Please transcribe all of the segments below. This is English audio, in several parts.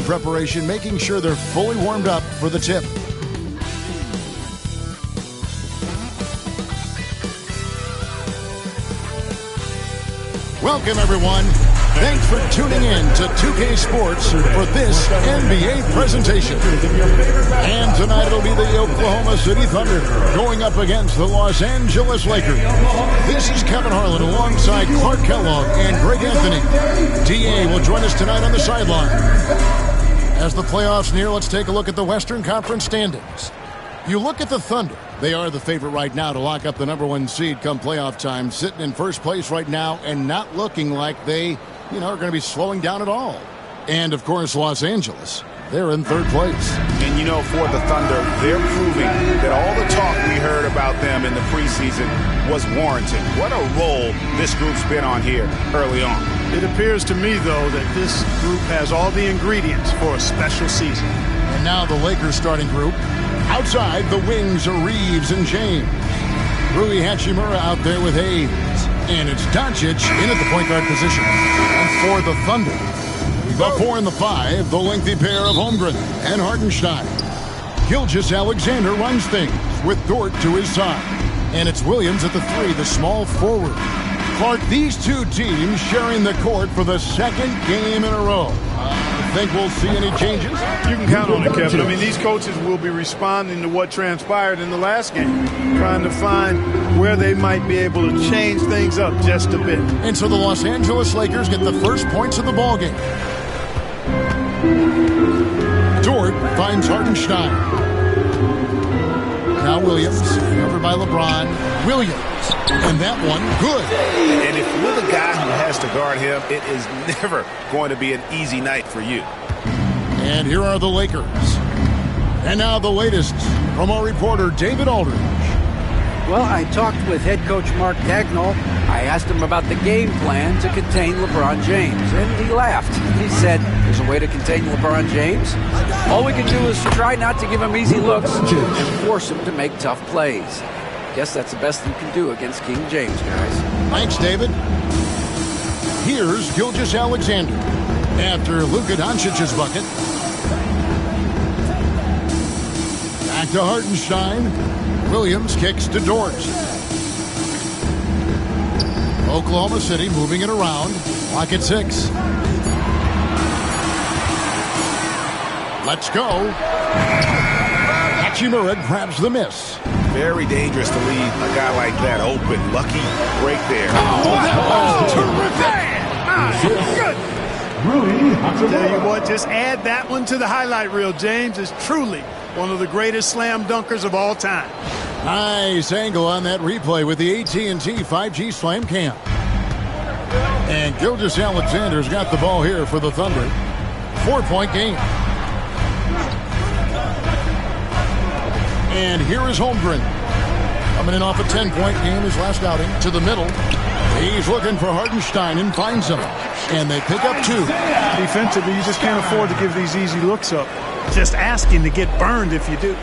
preparation, making sure they're fully warmed up for the tip. Welcome, everyone. Thanks for tuning in to 2K Sports for this NBA presentation. And tonight it'll be the Oklahoma City Thunder going up against the Los Angeles Lakers. This is Kevin Harlan alongside Clark Kellogg and Greg Anthony. DA will join us tonight on the sideline. As the playoffs near, let's take a look at the Western Conference standings. You look at the Thunder. They are the favorite right now to lock up the #1 seed come playoff time, sitting in first place right now and not looking like they are going to be slowing down at all. And, of course, Los Angeles, they're in third place. And, for the Thunder, they're proving that all the talk we heard about them in the preseason was warranted. What a role this group's been on here early on. It appears to me, though, that this group has all the ingredients for a special season. And now the Lakers starting group. Outside, the wings are Reeves and James. Rui Hachimura out there with Hayes. And it's Doncic in at the point guard position. And for the Thunder, the 4 and the 5, the lengthy pair of Holmgren and Hartenstein. Gilgeous-Alexander runs things with Dort to his side. And it's Williams at the 3, the small forward. Clark, these two teams sharing the court for the second game in a row. Think we'll see any changes? You can count on it, Kevin. These coaches will be responding to what transpired in the last game, trying to find where they might be able to change things up just a bit. And so the Los Angeles Lakers get the first points of the ballgame. Dort finds Hartenstein. Now Williams, covered by LeBron. Williams, and that one, good. And if you're the guy who has to guard him, it is never going to be an easy night for you. And here are the Lakers. And now the latest from our reporter, David Aldridge. Well, I talked with head coach Mark Dagnall. I asked him about the game plan to contain LeBron James, and he laughed. He said, there's a way to contain LeBron James. All we can do is try not to give him easy looks and force him to make tough plays. Guess that's the best you can do against King James, guys. Thanks, David. Here's Gilgeous-Alexander after Luka Doncic's bucket. Back to Hartenstein. Williams kicks to Dort. Oklahoma City moving it around. Clock at 6. Let's go. Hachimura grabs the miss. Very dangerous to leave a guy like that open. Lucky break there. Terrific. Tell you what, just add that one to the highlight reel. James is truly one of the greatest slam dunkers of all time. Nice angle on that replay with the AT&T 5G Slam Cam. And Gilgeous-Alexander's got the ball here for the Thunder. 4-point game. And here is Holmgren. Coming in off a 10-point game, his last outing, to the middle. He's looking for Hartenstein and finds him. And they pick up 2. Defensively, you just can't afford to give these easy looks up. Just asking to get burned if you do.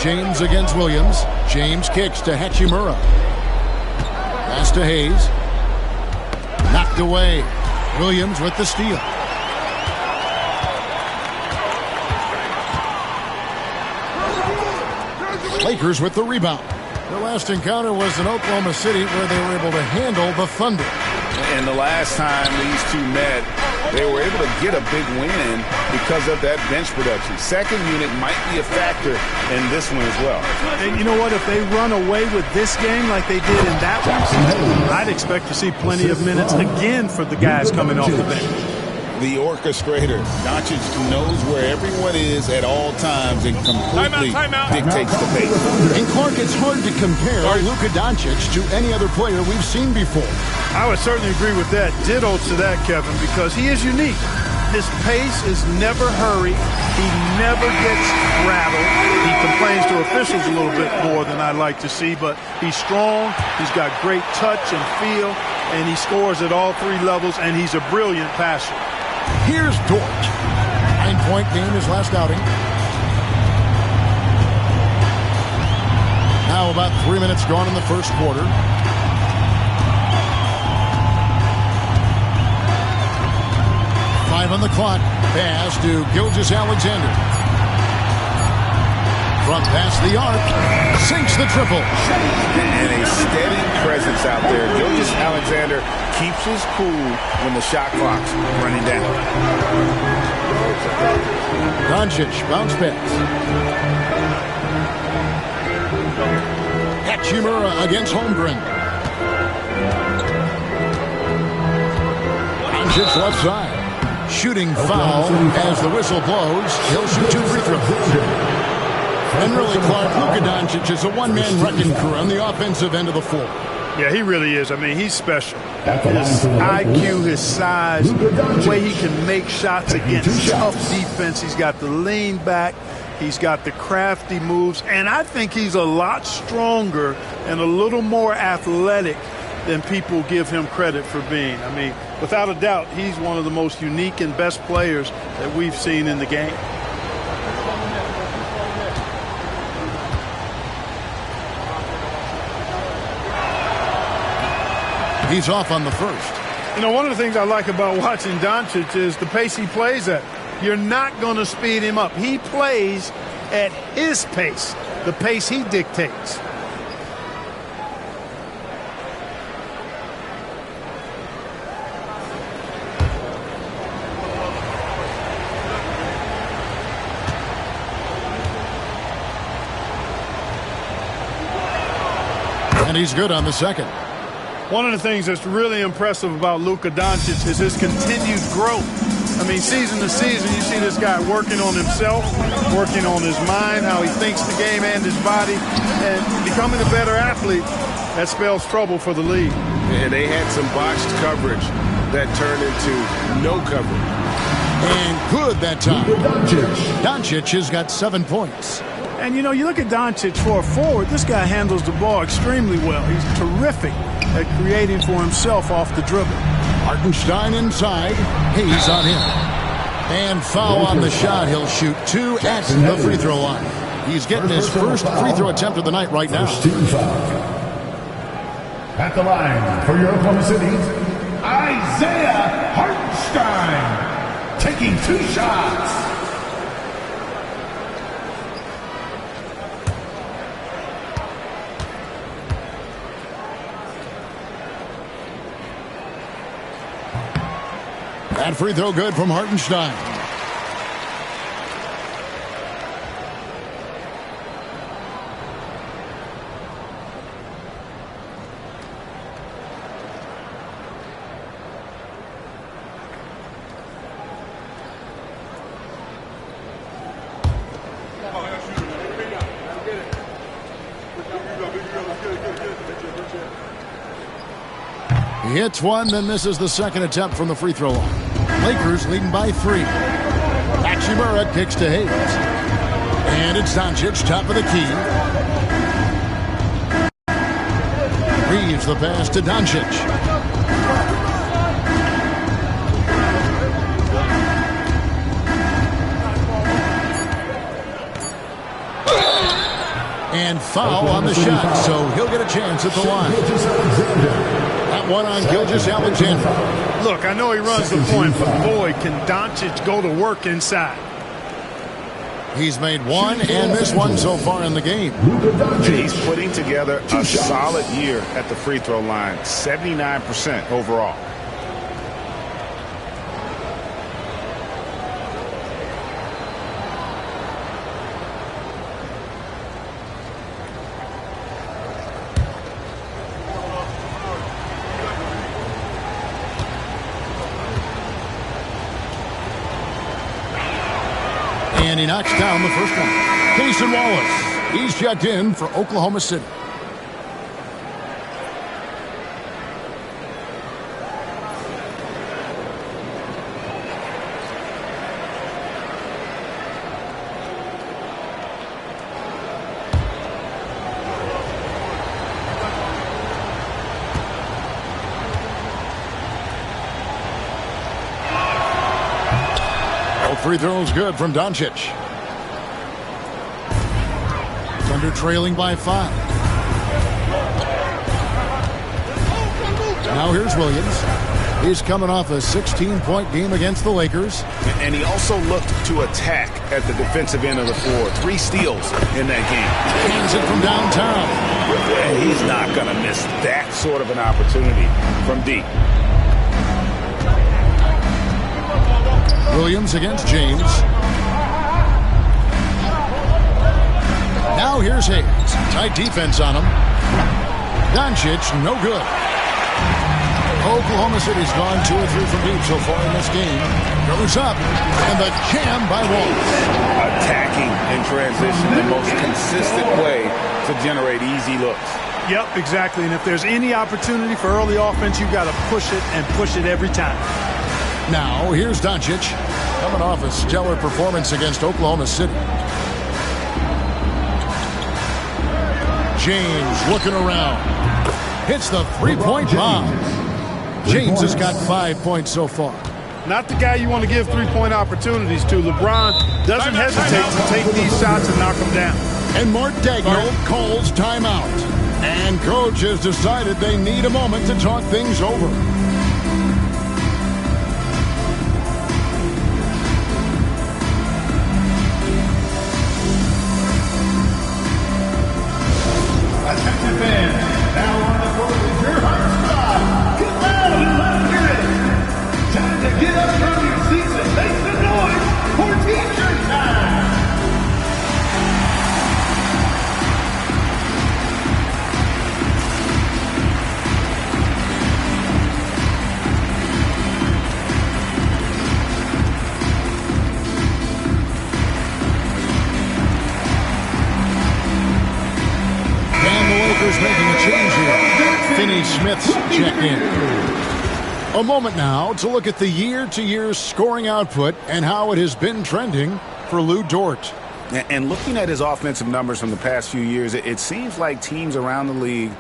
James against Williams. James kicks to Hachimura. Pass to Hayes. Knocked away. Williams with the steal. Lakers with the rebound. Their last encounter was in Oklahoma City where they were able to handle the Thunder. And the last time these two met, they were able to get a big win because of that bench production. Second unit might be a factor in this one as well. And you know what? If they run away with this game like they did in that one, I'd expect to see plenty of minutes again for the guys coming off the bench. The orchestrator, Doncic, knows where everyone is at all times and completely dictates the pace. And Clark, it's hard to compare Luka Doncic to any other player we've seen before. I would certainly agree with that. Ditto to that, Kevin, because he is unique. His pace is never hurried. He never gets rattled. He complains to officials a little bit more than I'd like to see, but he's strong. He's got great touch and feel, and he scores at all 3 levels, and he's a brilliant passer. Here's Dort. 9-point game, his last outing. Now about 3 minutes gone in the first quarter. 5 on the clock. Pass to Gilgeous-Alexander. From past the arc. Sinks the triple. And a steady presence out there. Gilgeous-Alexander keeps his cool when the shot clock's running down. Doncic bounce pass. Hachimura against Holmgren. Doncic left side. Shooting foul as the whistle blows. He'll shoot 2 free throws. And really, Clark, Luka Doncic is a one-man wrecking crew on the offensive end of the floor. Yeah, he really is. I mean, he's special. His IQ, his size, the way he can make shots against tough defense. He's got the lean back. He's got the crafty moves. And I think he's a lot stronger and a little more athletic than people give him credit for being. I mean, without a doubt, he's one of the most unique and best players that we've seen in the game. He's off on the first. You know, one of the things I like about watching Doncic is the pace he plays at. You're not going to speed him up. He plays at his pace, the pace he dictates. And he's good on the second. One of the things that's really impressive about Luka Doncic is his continued growth. I mean, season to season, you see this guy working on himself, working on his mind, how he thinks the game and his body, and becoming a better athlete. That spells trouble for the league. And they had some botched coverage that turned into no coverage. And good that time. Doncic has got 7 points. And, you know, you look at Doncic for a forward, this guy handles the ball extremely well. He's terrific at creating for himself off the dribble. Hartenstein inside. Hayes on him. And foul on the shot. He'll shoot 2 at the free throw line. He's getting his first free throw attempt of the night right now. At the line for your Oklahoma City, Isaiah Hartenstein, taking 2 shots. That free throw good from Hartenstein. He hits one, then misses the second attempt from the free throw line. Lakers leading by 3. Hachimura kicks to Hayes. And it's Doncic, top of the key. Reeves the pass to Doncic. And foul on the shot, so he'll get a chance at the line. That one on Gilgeous-Alexander. Look, I know he runs the point, but boy, can Doncic go to work inside. He's made 1 and missed 1 so far in the game. He's putting together a solid year at the free throw line, 79% overall. And he knocks down the first one. Cason Wallace, he's checked in for Oklahoma City. Free throws good from Doncic. Thunder trailing by 5. Now here's Williams. He's coming off a 16-point game against the Lakers. And he also looked to attack at the defensive end of the floor. 3 steals in that game. Hands it from downtown. And he's not going to miss that sort of an opportunity from deep. Williams against James. Now here's Hayes. Tight defense on him. Doncic, no good. Oklahoma City's gone 2 or 3 from deep so far in this game. Goes up, and the jam by Wallace. Attacking in transition, the most consistent way to generate easy looks. Yep, exactly. And if there's any opportunity for early offense, you've got to push it and push it every time. Now, here's Doncic, coming off a stellar performance against Oklahoma City. James looking around. Hits the three-point bomb. James has got 5 points so far. Not the guy you want to give three-point opportunities to. LeBron doesn't hesitate to take these shots and knock them down. And Mark Daigneault calls timeout. And coach has decided they need a moment to talk things over. Attention fans, now on the court is your heart squad. Get loud and let's hear it. Time to get up from your seats and make some noise for teacher time. Making a change here. Finney Smith's checked in. A moment now to look at the year-to-year scoring output and how it has been trending for Lou Dort. And looking at his offensive numbers from the past few years, it seems like teams around the league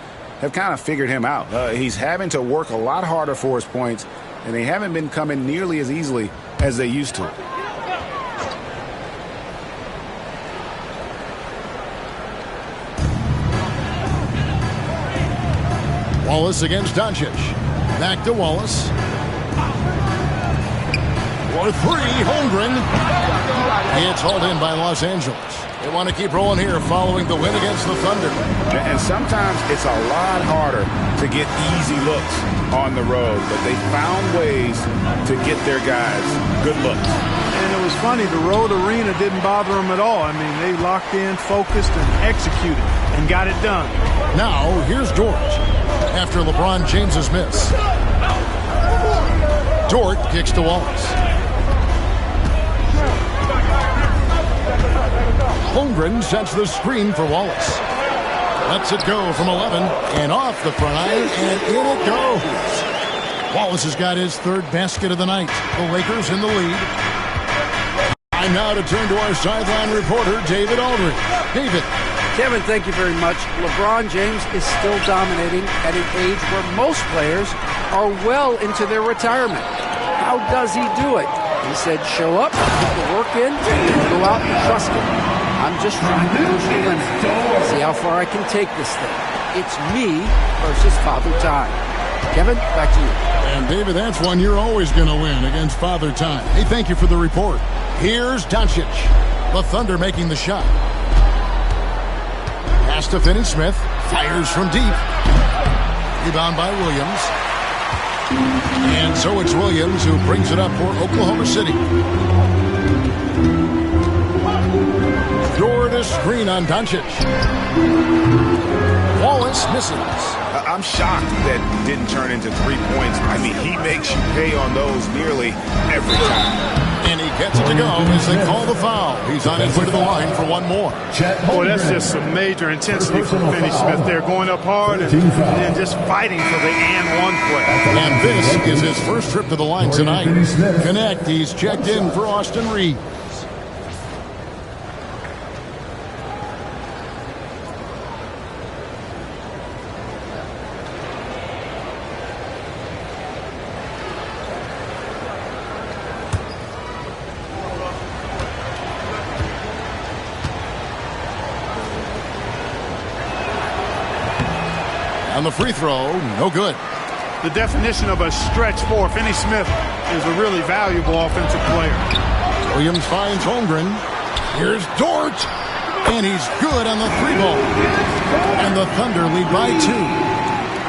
have kind of figured him out. He's having to work a lot harder for his points, and they haven't been coming nearly as easily as they used to. Wallace against Doncic. Back to Wallace. For 3, Holmgren. It's hauled in by Los Angeles. They want to keep rolling here following the win against the Thunder. And sometimes it's a lot harder to get easy looks on the road, but they found ways to get their guys good looks. And it was funny, the road arena didn't bother them at all. I mean, they locked in, focused, and executed, and got it done. Now, here's Dort. After LeBron James's miss. Dort kicks to Wallace. Holmgren sets the screen for Wallace. Lets it go from 11 and off the front iron, and in it goes. Wallace has got his 3rd basket of the night. The Lakers in the lead. Time now to turn to our sideline reporter, David Aldridge. David. Kevin, thank you very much. LeBron James is still dominating at an age where most players are well into their retirement. How does he do it? He said, show up, put the work in, and go out and trust it. I'm just trying to push the limit. See how far I can take this thing. It's me versus Father Time. Kevin, back to you. And David, that's one you're always going to win against Father Time. Hey, thank you for the report. Here's Doncic. The Thunder making the shot. Pass to Finney Smith. Fires from deep. Rebound by Williams. And so it's Williams who brings it up for Oklahoma City. Dort a screen on Doncic. Wallace misses. I'm shocked that didn't turn into 3 points. I mean, he makes you pay on those nearly every time. And he gets it to go as they call the foul. He's on his way to the line for one more. Boy, that's just some major intensity from Finney Smith there, going up hard and then just fighting for the and one play. And this is his first trip to the line tonight. Connect, he's checked in for Austin Reed. On the free throw, no good. the definition of a stretch four. Finney Smith is a really valuable offensive player. Williams finds Holmgren. Here's Dort. And he's good on the 3-ball. And the Thunder lead by 2.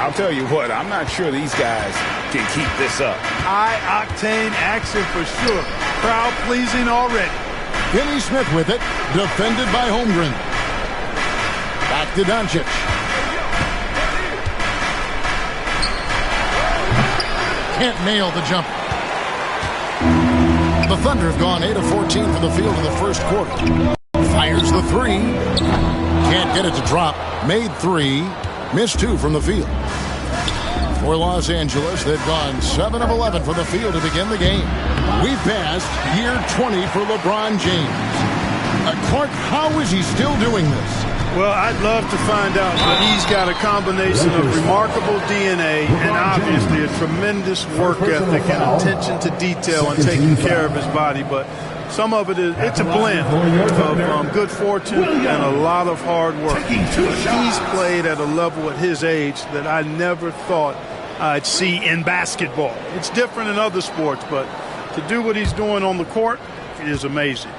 I'll tell you what, I'm not sure these guys can keep this up. High-octane action for sure. Crowd-pleasing already. Finney Smith with it. Defended by Holmgren. Back to Doncic. Can't nail the jumper. The Thunder have gone 8 of 14 from the field in the first quarter. Fires the 3. Can't get it to drop. Made 3. Missed 2 from the field. For Los Angeles, they've gone 7 of 11 from the field to begin the game. We've passed year 20 for LeBron James. Clark, how is he still doing this? Well, I'd love to find out, but he's got a combination of remarkable DNA and obviously a tremendous work ethic and attention to detail and taking care of his body. But some of it's a blend of good fortune and a lot of hard work. He's played at a level at his age that I never thought I'd see in basketball. It's different in other sports, but to do what he's doing on the court is amazing.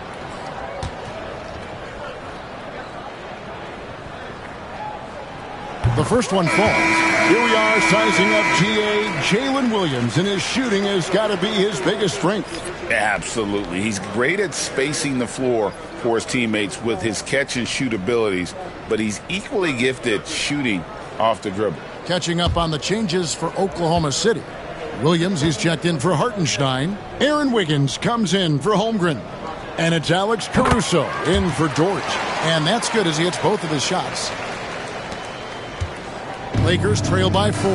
The first one falls. Here we are sizing up GA Jalen Williams, and his shooting has got to be his biggest strength. Absolutely. He's great at spacing the floor for his teammates with his catch-and-shoot abilities, but he's equally gifted shooting off the dribble. Catching up on the changes for Oklahoma City. Williams, he's checked in for Hartenstein. Aaron Wiggins comes in for Holmgren. And it's Alex Caruso in for Dort. And that's good as he hits both of his shots. Lakers trail by 4.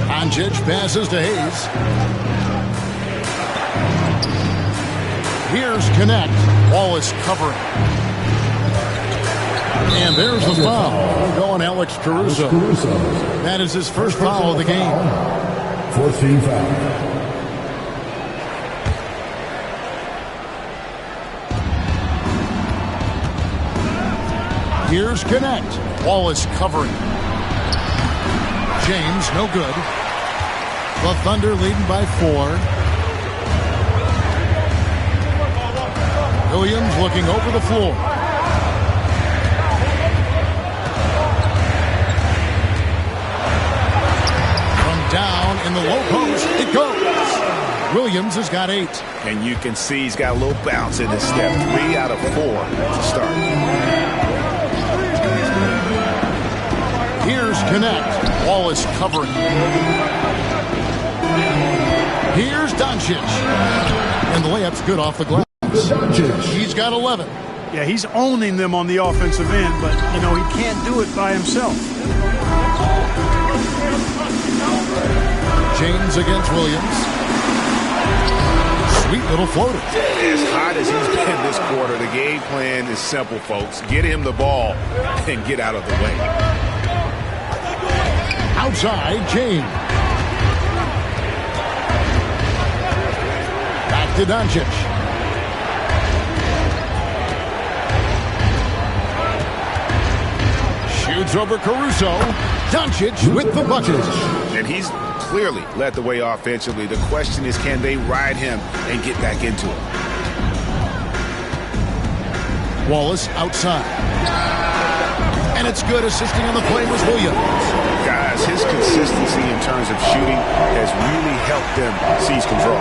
Doncic passes to Hayes. Here's Connect. Wallace covering. And there's the foul. Going Alex Caruso. That is his first foul of the game. 14 foul. Here's Connect. Wallace covering. James, no good. The Thunder leading by 4. Williams looking over the floor. From down in the low post, it goes. Williams has got 8. And you can see he's got a little bounce in his step. 3 out of 4 to start. Here's Connect. Wallace covering. Here's Doncic. And the layup's good off the glass. He's got 11. Yeah, he's owning them on the offensive end, but, you know, he can't do it by himself. James against Williams. Sweet little floater. As hot as he's been this quarter, the game plan is simple, folks. Get him the ball and get out of the way. Outside, James. Back to Doncic. Shoots over Caruso. Doncic with the bucket. And he's clearly led the way offensively. The question is, can they ride him and get back into it? Wallace outside. And it's good. Assisting on the play was Williams. Guys, his consistency in terms of shooting has really helped them seize control.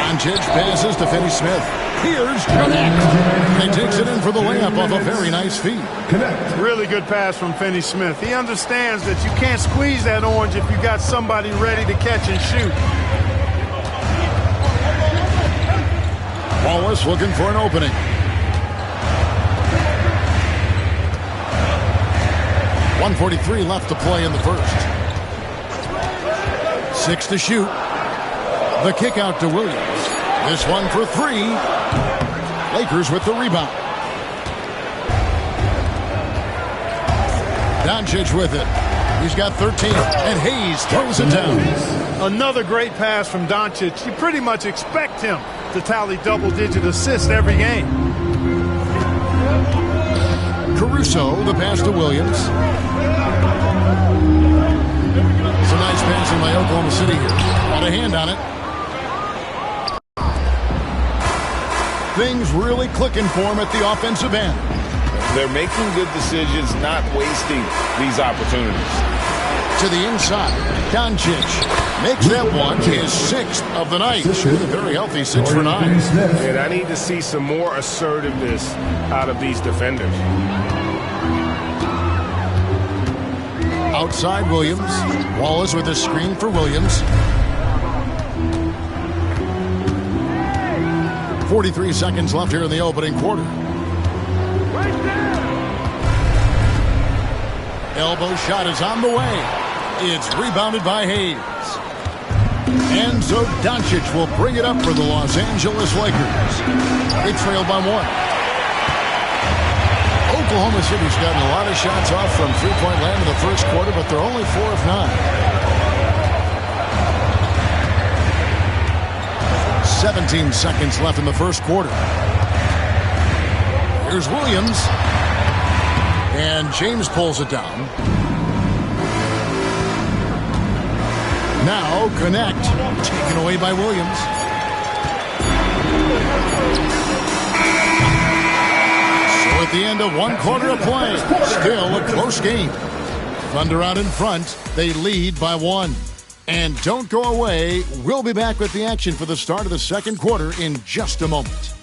Doncic passes to Finney Smith. Here's Connect. He takes it in for the layup off a very nice feed. Connect. Really good pass from Finney Smith. He understands that you can't squeeze that orange if you got somebody ready to catch and shoot. Wallace looking for an opening. .143 left to play in the first. 6 to shoot. The kick out to Williams. This one for 3. Lakers with the rebound. Doncic with it. He's got 13, and Hayes throws it down. Another great pass from Doncic. You pretty much expect him to tally double-digit assists every game. Caruso, the pass to Williams. It's a nice pass in by Oklahoma City here. Got a hand on it. Things really clicking for him at the offensive end. They're making good decisions, not wasting these opportunities. To the inside, Doncic makes that one his 6th of the night. Very healthy 6 for 9. And I need to see some more assertiveness out of these defenders. Outside Williams. Wallace with a screen for Williams. 43 seconds left here in the opening quarter. Elbow shot is on the way. It's rebounded by Hayes. And so Doncic will bring it up for the Los Angeles Lakers. They trail by 1. Oklahoma City's gotten a lot of shots off from three-point land in the first quarter, but they're only 4 of 9. 17 seconds left in the first quarter. Here's Williams. And James pulls it down. Now connect. Taken away by Williams. So at the end of 1 quarter of play, still a close game. Thunder out in front. They lead by 1. And don't go away. We'll be back with the action for the start of the second quarter in just a moment.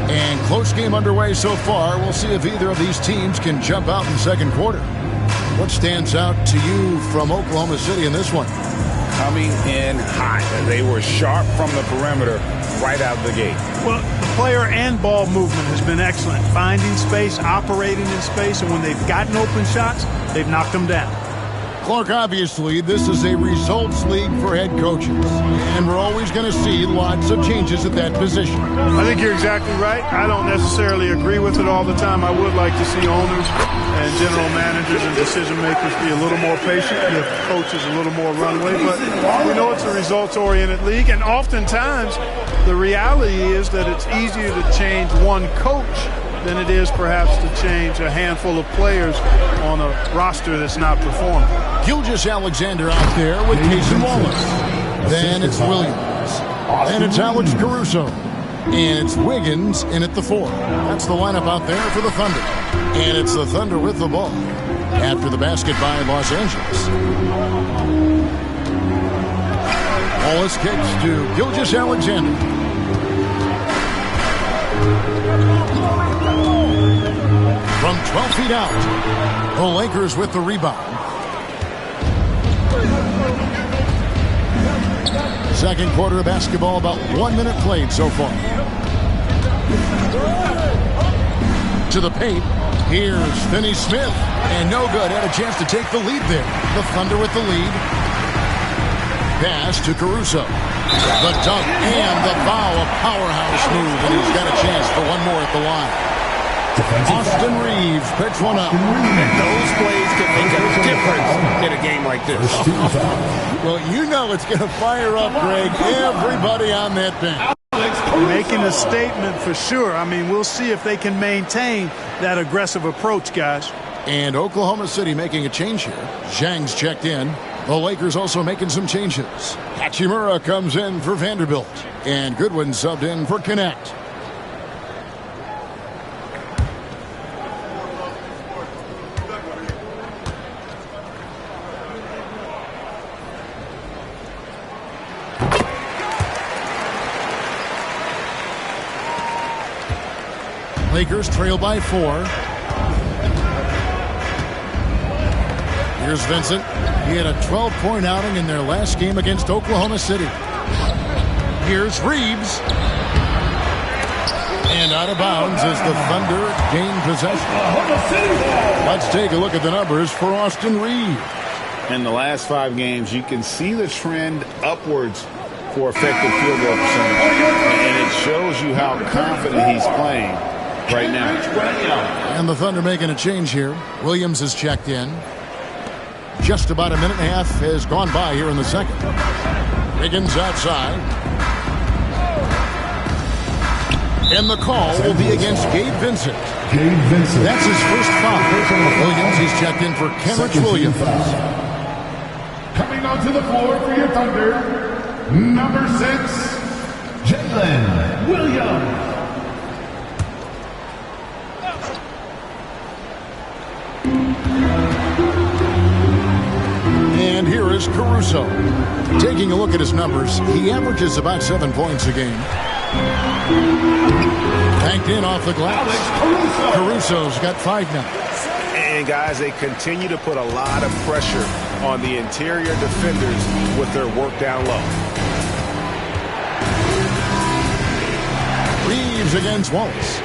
And close game underway so far. We'll see if either of these teams can jump out in the second quarter. What stands out to you from Oklahoma City in this one? Coming in hot. They were sharp from the perimeter right out of the gate. Well, the player and ball movement has been excellent. Finding space, operating in space, and when they've gotten open shots, they've knocked them down. Clark, obviously, this is a results league for head coaches, and we're always going to see lots of changes at that position. I think you're exactly right. I don't necessarily agree with it all the time. I would like to see owners and general managers and decision makers be a little more patient, give coaches a little more runway, but we know it's a results-oriented league, and oftentimes the reality is that it's easier to change one coach than it is perhaps to change a handful of players on a roster that's not performing. Gilgeous-Alexander out there with Casey Wallace. Then it's Williams. Then it's Alex Caruso. And it's Wiggins in at the 4. That's the lineup out there for the Thunder. And it's the Thunder with the ball after the basket by Los Angeles. Wallace kicks to Gilgeous-Alexander. From 12 feet out, the Lakers with the rebound. Second quarter of basketball, about 1 minute played so far. To the paint, here's Finney-Smith. And no good, had a chance to take the lead there. The Thunder with the lead. Pass to Caruso. The dunk and the foul, a powerhouse move, and he's got a chance for one more at the line. Austin Reeves picks one up. And those plays can make a difference in a game like this. Well, you know it's going to fire up, Greg, everybody on that bench. Making a statement for sure. I mean, we'll see if they can maintain that aggressive approach, guys. And Oklahoma City making a change here. Zhang's checked in. The Lakers also making some changes. Hachimura comes in for Vanderbilt. And Goodwin subbed in for Connect. Lakers trail by 4. Here's Vincent. He had a 12-point outing in their last game against Oklahoma City. Here's Reeves. And out of bounds as the Thunder gain possession. Let's take a look at the numbers for Austin Reeves. In the last 5 games, you can see the trend upwards for effective field goal percentage. And it shows you how confident he's playing. right now. And the Thunder making a change here. Williams is checked in. Just about a minute and a half has gone by here in the second. Wiggins outside. And the call will be against Gabe Vincent. That's his first foul. Williams, he's checked in for Kenrich Williams. Coming onto the floor for your Thunder, number 6, Jalen Williams. And here is Caruso. Taking a look at his numbers, he averages about 7 points a game. Banked in off the glass. Caruso's got 5 now. And guys, they continue to put a lot of pressure on the interior defenders with their work down low. Reeves against Wallace.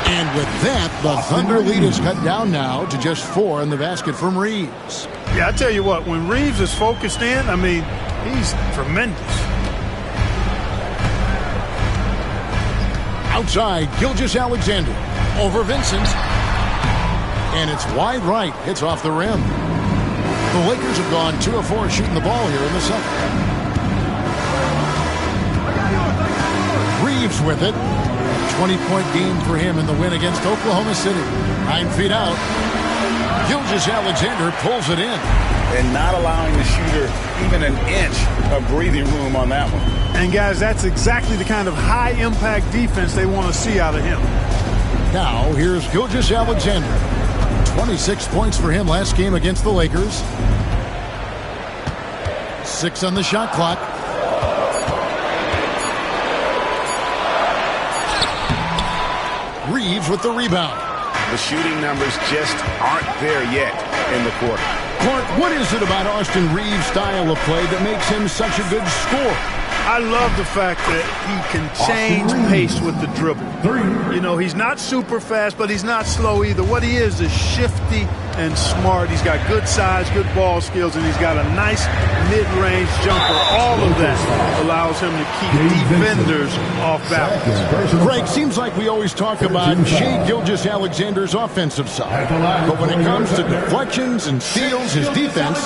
And with that, the Thunder lead is cut down now to just 4 in the basket from Reeves. Yeah, I tell you what, when Reeves is focused in, I mean, he's tremendous. Outside, Gilgeous-Alexander over Vincent. And it's wide right. Hits off the rim. The Lakers have gone 2 of 4 shooting the ball here in the second. Reeves with it. 20-point game for him in the win against Oklahoma City. 9 feet out. Gilgeous-Alexander pulls it in. And not allowing the shooter even an inch of breathing room on that one. And, guys, that's exactly the kind of high-impact defense they want to see out of him. Now, here's Gilgeous-Alexander. 26 points for him last game against the Lakers. 6 on the shot clock. Reeves with the rebound. The shooting numbers just aren't there yet in the quarter. Clark, what is it about Austin Reeves' style of play that makes him such a good scorer? I love the fact that he can change pace with the dribble. You know, he's not super fast, but he's not slow either. What he is shifty and smart. He's got good size, good ball skills, and he's got a nice mid-range jumper. All of that allows him to keep defenders off balance. Greg, seems like we always talk about Shai Gilgeous-Alexander's offensive side. But when it comes to deflections and steals, his defense,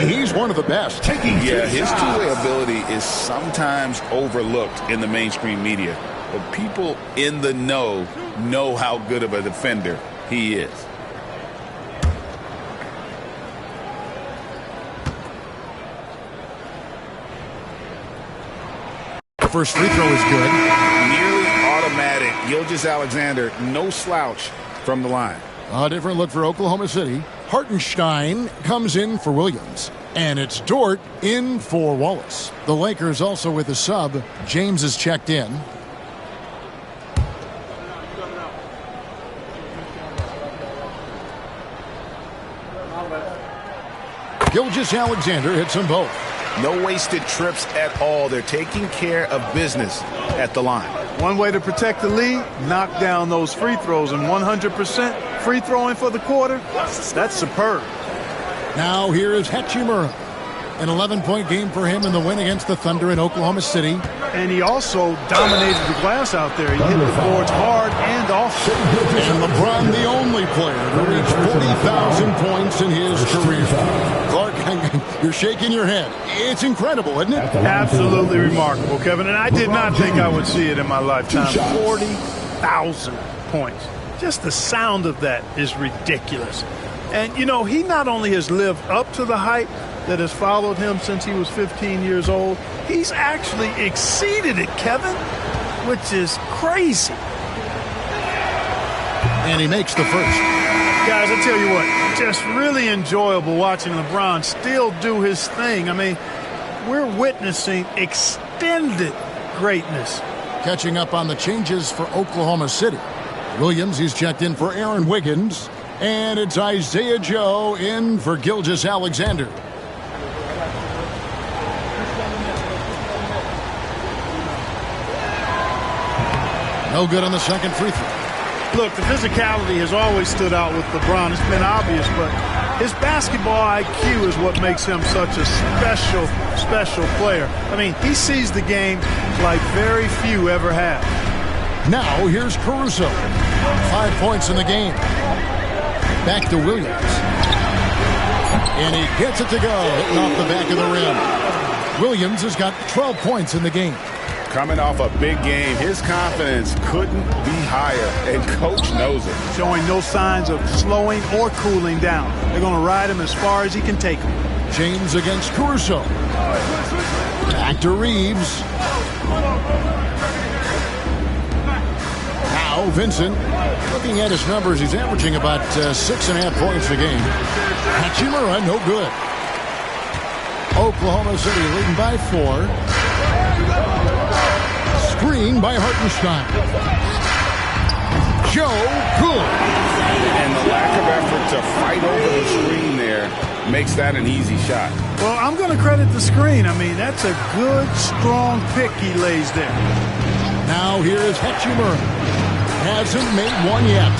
he's one of the best. Yeah, his two-way ability is sometimes overlooked in the mainstream media. But people in the know how good of a defender he is. First free throw is good. Nearly automatic. Gilgeous-Alexander, no slouch from the line. A different look for Oklahoma City. Hartenstein comes in for Williams. And it's Dort in for Wallace. The Lakers also with a sub. James is checked in. Gilgeous-Alexander hits them both. No wasted trips at all. They're taking care of business at the line. One way to protect the lead, knock down those free throws, and 100% free throwing for the quarter, that's superb. Now here is Hachimura. An 11-point game for him in the win against the Thunder in Oklahoma City. And he also dominated the glass out there. He hit the boards hard and often. And LeBron, the only player to reach 40,000 points in his career. Clark, you're shaking your head. It's incredible, isn't it? Absolutely remarkable, Kevin. And I did not think I would see it in my lifetime. 40,000 points. Just the sound of that is ridiculous. And, you know, he not only has lived up to the hype that has followed him since he was 15 years old, he's actually exceeded it, Kevin, which is crazy. And he makes the first. Guys, I tell you what, just really enjoyable watching LeBron still do his thing. I mean, we're witnessing extended greatness. Catching up on the changes for Oklahoma City. Williams, he's checked in for Aaron Wiggins. And it's Isaiah Joe in for Gilgeous-Alexander. No good on the second free throw. Look, the physicality has always stood out with LeBron. It's been obvious, but his basketball IQ is what makes him such a special player. I mean, he sees the game like very few ever have. Now here's Caruso. 5 points in the game. Back to Williams. And he gets it to go, hitting off the back of the rim. Williams has got 12 points in the game. Coming off a big game, his confidence couldn't be higher, and coach knows it. Showing no signs of slowing or cooling down. They're going to ride him as far as he can take him. James against Caruso. Back to Reeves. Now Vincent. Looking at his numbers, he's averaging about 6.5 points a game. Hachimura, no good. Oklahoma City leading by 4. Screen by Hartenstein. Joe good. And the lack of effort to fight over the screen there makes that an easy shot. Well, I'm going to credit the screen. I mean, that's a good, strong pick he lays there. Now here is Hachimura. Hasn't made one yet.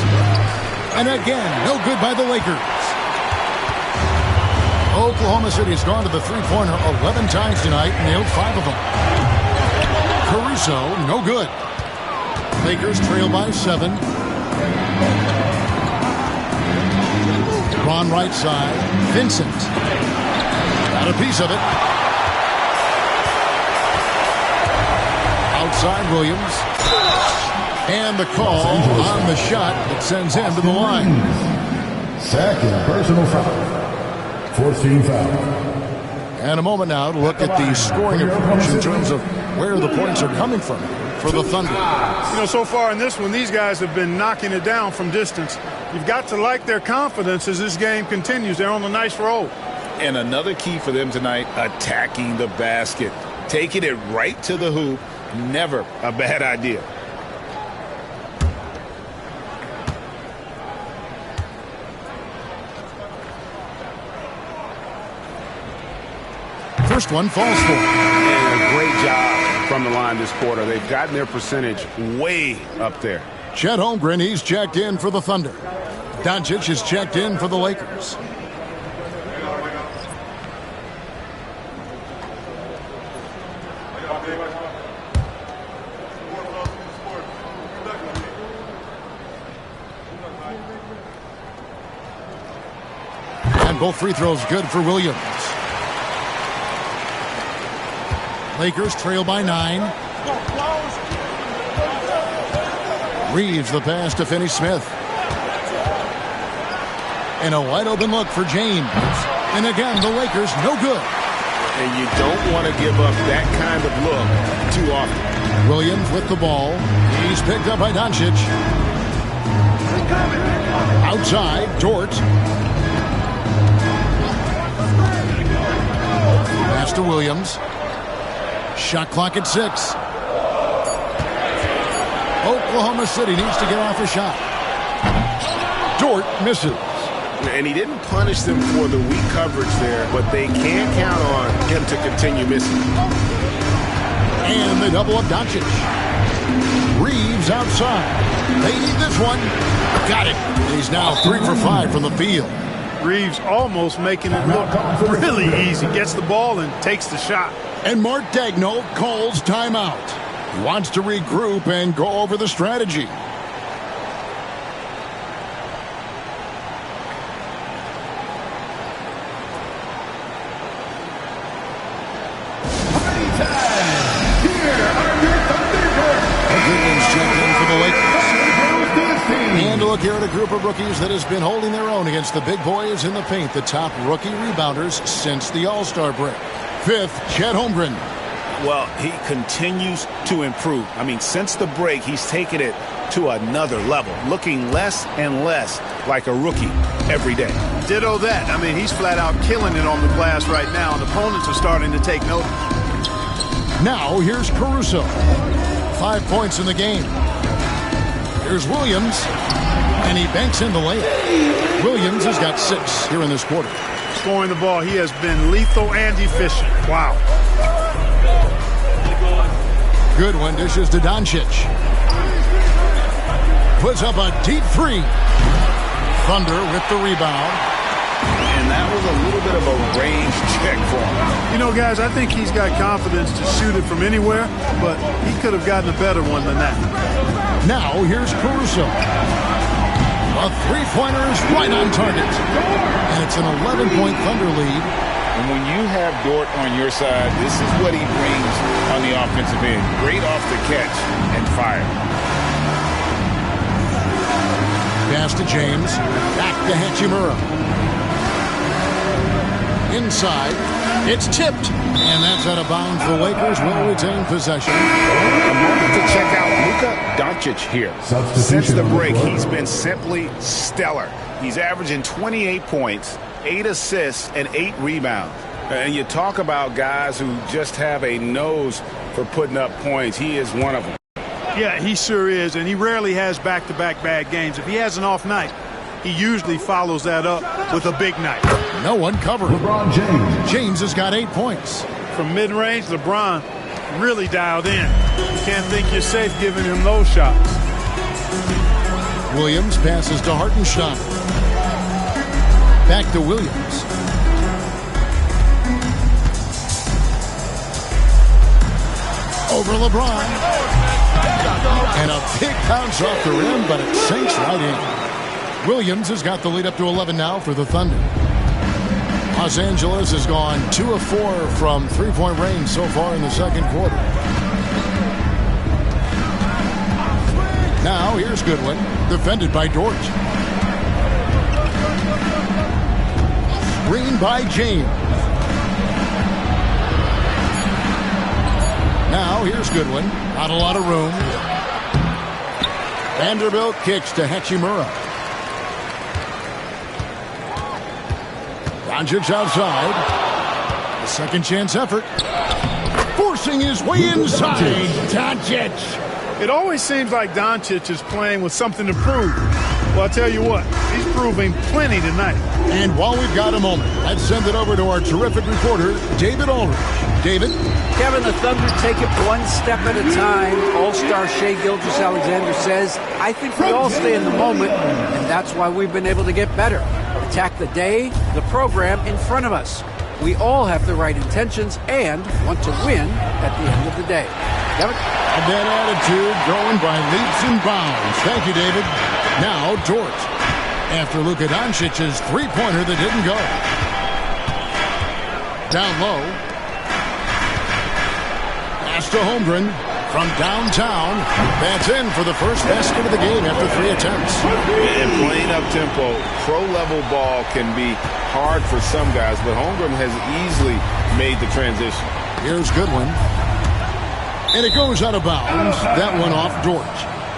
And again, no good by the Lakers. Oklahoma City has gone to the three-pointer 11 times tonight, nailed 5 of them. Caruso, no good. Lakers trail by 7. Ron right side. Vincent. Got a piece of it. Outside Williams. And the call on the shot that sends him to the line. Second personal foul. 14 foul. And a moment now to look at the scoring approach in terms of where the points are coming from for the Thunder. You know, so far in this one, these guys have been knocking it down from distance. You've got to like their confidence as this game continues. They're on a nice roll. And another key for them tonight, attacking the basket. Taking it right to the hoop, never a bad idea. First one falls for. And a great job from the line this quarter. They've gotten their percentage way up there. Chet Holmgren, he's checked in for the Thunder. Doncic is checked in for the Lakers. And both free throws good for Williams. Lakers trail by 9. Reeves the pass to Finney-Smith. And a wide open look for James. And again, the Lakers no good. And you don't want to give up that kind of look too often. Williams with the ball. He's picked up by Doncic. Outside, Dort. Pass to Williams. Shot clock at 6. Oklahoma City needs to get off a shot. Dort misses. And he didn't punish them for the weak coverage there, but they can't count on him to continue missing. And they double up Doncic. Reeves outside. They need this one. Got it. He's now 3 for 5 from the field. Reeves almost making it look really easy. Gets the ball and takes the shot. And Mark Daigneault calls timeout. He wants to regroup and go over the strategy. And a look here at a group of rookies that has been holding their own against the big boys in the paint. The top rookie rebounders since the All-Star break. 5th, Chet Holmgren. Well, he continues to improve. I mean, since the break, he's taken it to another level, looking less and less like a rookie every day. Ditto that. I mean, he's flat out killing it on the glass right now, and opponents are starting to take notice. Now, here's Caruso. 5 points in the game. Here's Williams, and he banks in the layup. Williams has got 6 here in this quarter. Scoring the ball, he has been lethal and efficient. Wow. Good one, dishes to Doncic. Puts up a deep 3. Thunder with the rebound. And that was a little bit of a range check for him. You know, guys, I think he's got confidence to shoot it from anywhere, but he could have gotten a better one than that. Now, here's Caruso. A three-pointer is right on target. And it's an 11-point Thunder lead. And when you have Dort on your side, this is what he brings on the offensive end. Great off the catch and fire. Pass to James. Back to Hachimura. Inside. It's tipped. And that's out of bounds. The Lakers will retain possession. A moment to check out Luka Doncic here. Since the break, he's been simply stellar. He's averaging 28 points, 8 assists, and 8 rebounds. And you talk about guys who just have a nose for putting up points. He is one of them. Yeah, he sure is, and he rarely has back-to-back bad games. If he has an off night, he usually follows that up with a big night. No one covered. LeBron James. James has got 8 points. From mid-range, LeBron really dialed in. You can't think you're safe giving him those shots. Williams passes to Hartenstein. Back to Williams. Over LeBron. And a big bounce off the rim, but it sinks right in. Williams has got the lead up to 11 now for the Thunder. Los Angeles has gone 2 of 4 from three-point range so far in the second quarter. Now here's Goodwin, defended by Dort. Screen by James. Now here's Goodwin, not a lot of room. Vanderbilt kicks to Hachimura. Doncic outside. A second chance effort. Forcing his way inside. Doncic. It always seems like Doncic is playing with something to prove. Well, I'll tell you what, he's proving plenty tonight. And while we've got a moment, let's send it over to our terrific reporter, David Ulrich. David? Kevin, the Thunder take it one step at a time. All-star Shai Gilgeous-Alexander says, I think we all stay in the moment, and that's why we've been able to get better. Attack the day, the program in front of us. We all have the right intentions and want to win at the end of the day. Kevin? And that attitude going by leaps and bounds. Thank you, David. Now, Dort. After Luka Doncic's three-pointer that didn't go. Down low. Pass to Holmgren from downtown. That's in for the first basket of the game after 3 attempts. And playing up-tempo, pro-level ball can be hard for some guys, but Holmgren has easily made the transition. Here's Goodwin. And it goes out of bounds. That one off Dort.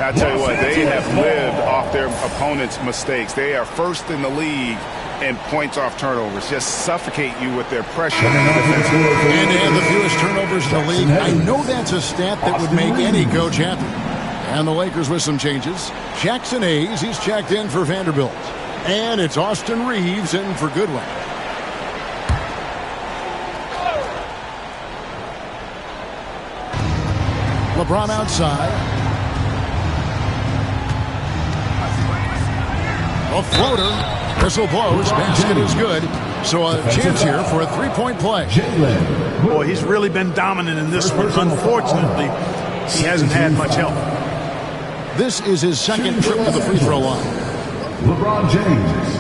I'll tell you what, they have lived off their opponent's mistakes. They are first in the league in points off turnovers. Just suffocate you with their pressure. And they have the fewest turnovers in the league. I know that's a stat that would make any coach happy. And the Lakers with some changes. Jackson Hayes, he's checked in for Vanderbilt. And it's Austin Reeves in for Goodwin. LeBron outside. A floater. Whistle blows. Basket is good. So a chance here for a three-point play. Boy, he's really been dominant in this one. Unfortunately, he hasn't had much help. This is his second trip to the free throw line. LeBron James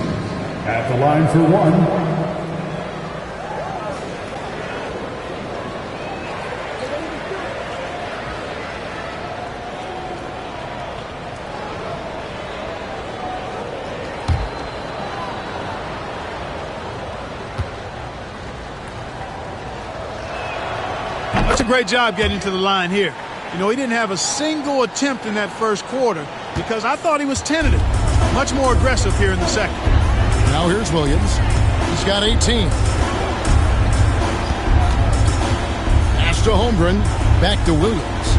at the line for one. That's a great job getting to the line here. You know, he didn't have a single attempt in that first quarter because I thought he was tentative. Much more aggressive here in the second. Now here's Williams. He's got 18. Pass to Holmgren. Back to Williams.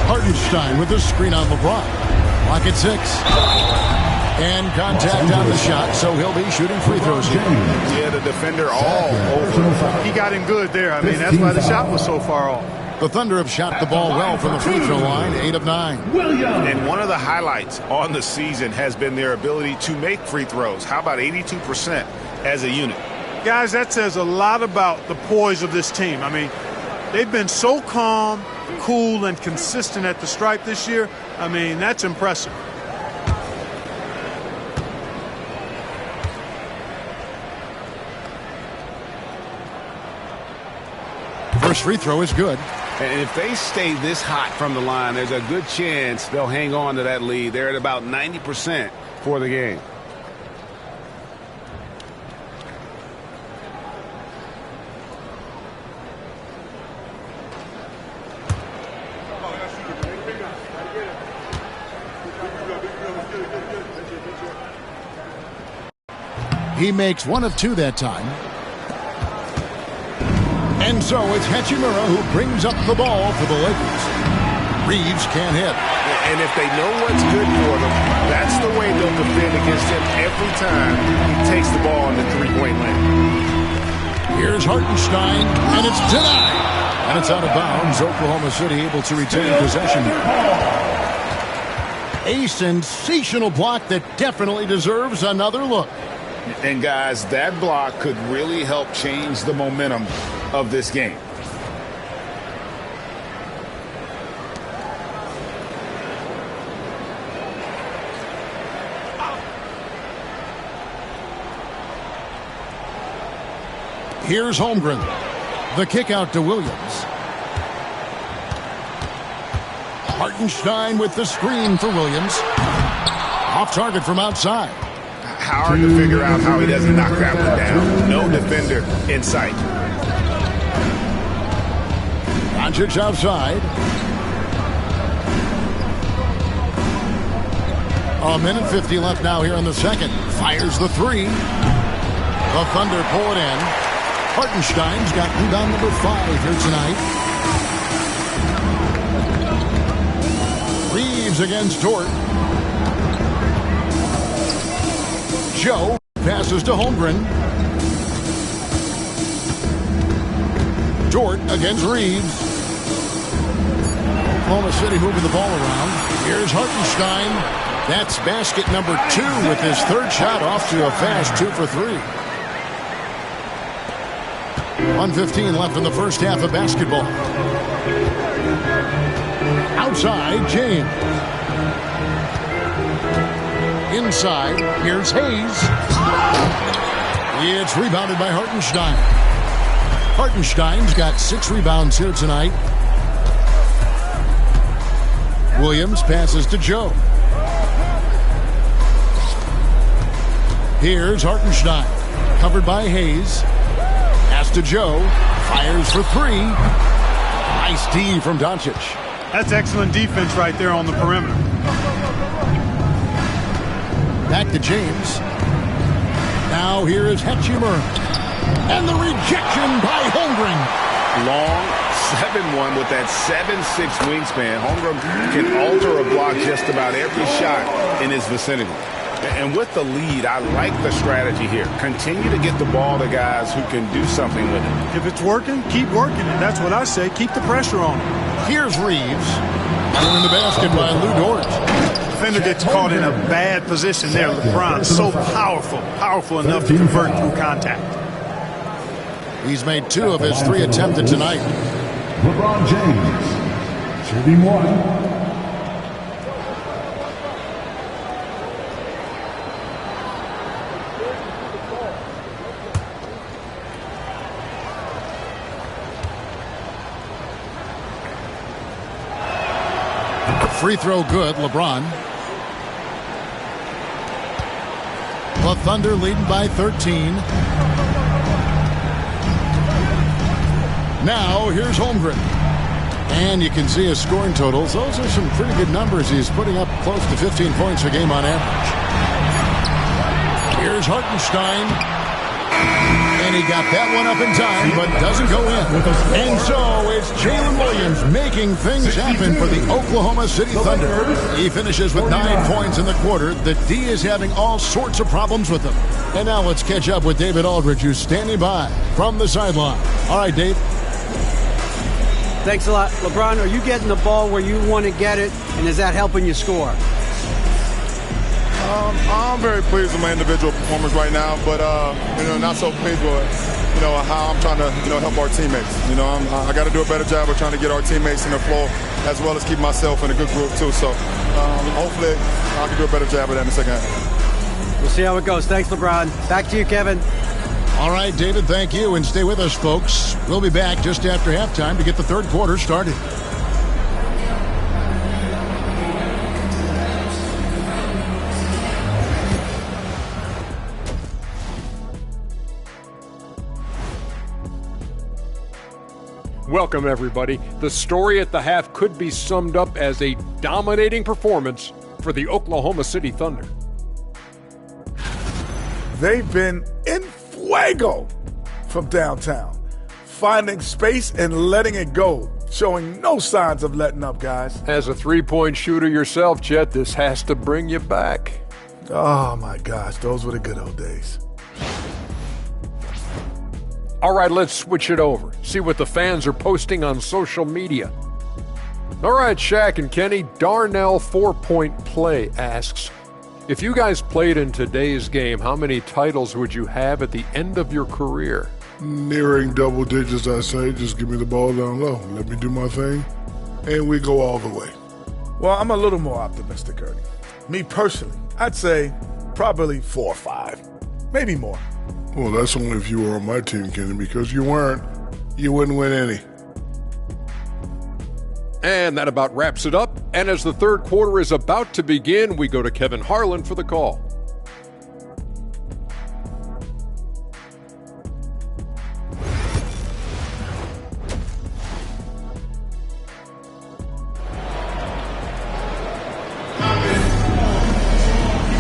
Hartenstein with the screen on LeBron. Clock at 6. And contact on the shot, so he'll be shooting free throws here. Yeah, the defender all over. He got him good there. I mean, that's why the shot was so far off. The Thunder have shot the ball well from the free throw line, 8 of 9. And one of the highlights on the season has been their ability to make free throws. How about 82% as a unit? Guys, that says a lot about the poise of this team. I mean, they've been so calm, cool, and consistent at the stripe this year. I mean, that's impressive. First free throw is good. And if they stay this hot from the line, there's a good chance they'll hang on to that lead. They're at about 90% for the game. He makes 1 of 2 that time. And so it's Hachimura who brings up the ball for the Lakers. Reeves can't hit. And if they know what's good for them, that's the way they'll defend against him every time he takes the ball in the three-point lane. Here's Hartenstein, and it's denied. And it's out of bounds. Oklahoma City able to retain possession here. A sensational block that definitely deserves another look. And guys, that block could really help change the momentum of this game. Here's Holmgren. The kick out to Williams. Hartenstein with the screen for Williams. Off target from outside. Hard to figure out how he doesn't knock that one down. No defender in sight. Doncic outside. A minute 50 left now here in the second. Fires the three. The Thunder pull it in. Hartenstein's got rebound number 5 here tonight. Reeves against Dort. Joe passes to Holmgren. Dort against Reeves. Oklahoma City moving the ball around. Here's Hartenstein. That's basket number 2 with his third shot off to a fast 2 for 3. 1:15 left in the first half of basketball. Outside, James. Inside, here's Hayes. It's rebounded by Hartenstein. Hartenstein's got 6 rebounds here tonight. Williams passes to Joe. Here's Hartenstein. Covered by Hayes. Pass to Joe. Fires for 3. Nice D from Doncic. That's excellent defense right there on the perimeter. Back to James. Now here is Hachimura. And the rejection by Holmgren. Long 7-1 with that 7'6" wingspan. Holmgren can alter a block just about every shot in his vicinity. And with the lead, I like the strategy here. Continue to get the ball to guys who can do something with it. If it's working, keep working it. That's what I say. Keep the pressure on him. Here's Reeves. Thrown in the basket by Lou Dort. Defender gets caught in a bad position there. LeBron, so powerful enough to convert through contact. He's made 2 of his 3 attempted tonight. LeBron James, shooting 1. Free throw good, LeBron. The Thunder leading by 13. Now here's Holmgren. And you can see his scoring totals. Those are some pretty good numbers. He's putting up close to 15 points a game on average. Here's Hartenstein. And he got that one up in time, but doesn't go in. And so it's Jalen Williams making things happen for the Oklahoma City Thunder. He finishes with 9 points in the quarter. The D is having all sorts of problems with him. And now let's catch up with David Aldridge, who's standing by from the sideline. All right, Dave. Thanks a lot. LeBron, are you getting the ball where you want to get it, and is that helping you score? I'm very pleased with my individual performance right now, but not so pleased with how I'm trying to help our teammates. I got to do a better job of trying to get our teammates in the flow, as well as keep myself in a good group too. So hopefully I can do a better job of that in the second half. We'll see how it goes. Thanks, LeBron. Back to you, Kevin. All right, David, thank you, and stay with us, folks. We'll be back just after halftime to get the third quarter started. Welcome, everybody. The story at the half could be summed up as a dominating performance for the Oklahoma City Thunder. They've been in fuego from downtown, finding space and letting it go, showing no signs of letting up, guys. As a three-point shooter yourself, Chet, this has to bring you back. Oh, my gosh, those were the good old days. All right, let's switch it over. See what the fans are posting on social media. All right, Shaq and Kenny, Darnell 4-Point Play asks, if you guys played in today's game, how many titles would you have at the end of your career? Nearing double digits, I say. Just give me the ball down low. Let me do my thing, and we go all the way. Well, I'm a little more optimistic, Ernie. Me personally, I'd say probably 4 or 5, maybe more. Well, that's only if you were on my team, Kenny, because you weren't. You wouldn't win any. And that about wraps it up. And as the third quarter is about to begin, we go to Kevin Harlan for the call.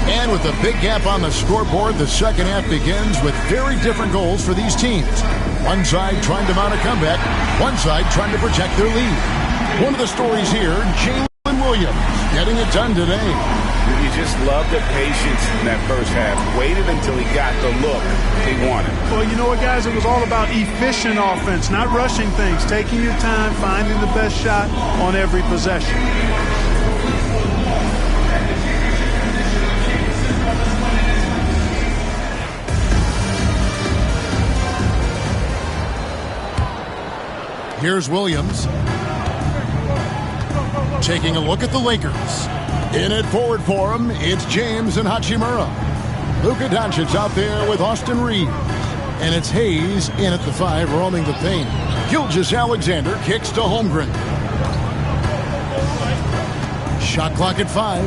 And with a big gap on the scoreboard, the second half begins with very different goals for these teams. One side trying to mount a comeback, one side trying to protect their lead. One of the stories here, Jalen Williams getting it done today. You just love the patience in that first half. Waited until he got the look he wanted. Well, you know what, guys? It was all about efficient offense, not rushing things, taking your time, finding the best shot on every possession. Here's Williams. Taking a look at the Lakers. In it forward for him, it's James and Hachimura. Luka Doncic out there with Austin Reeves. And it's Hayes in at the 5, roaming the paint. Gilgeous-Alexander kicks to Holmgren. Shot clock at 5.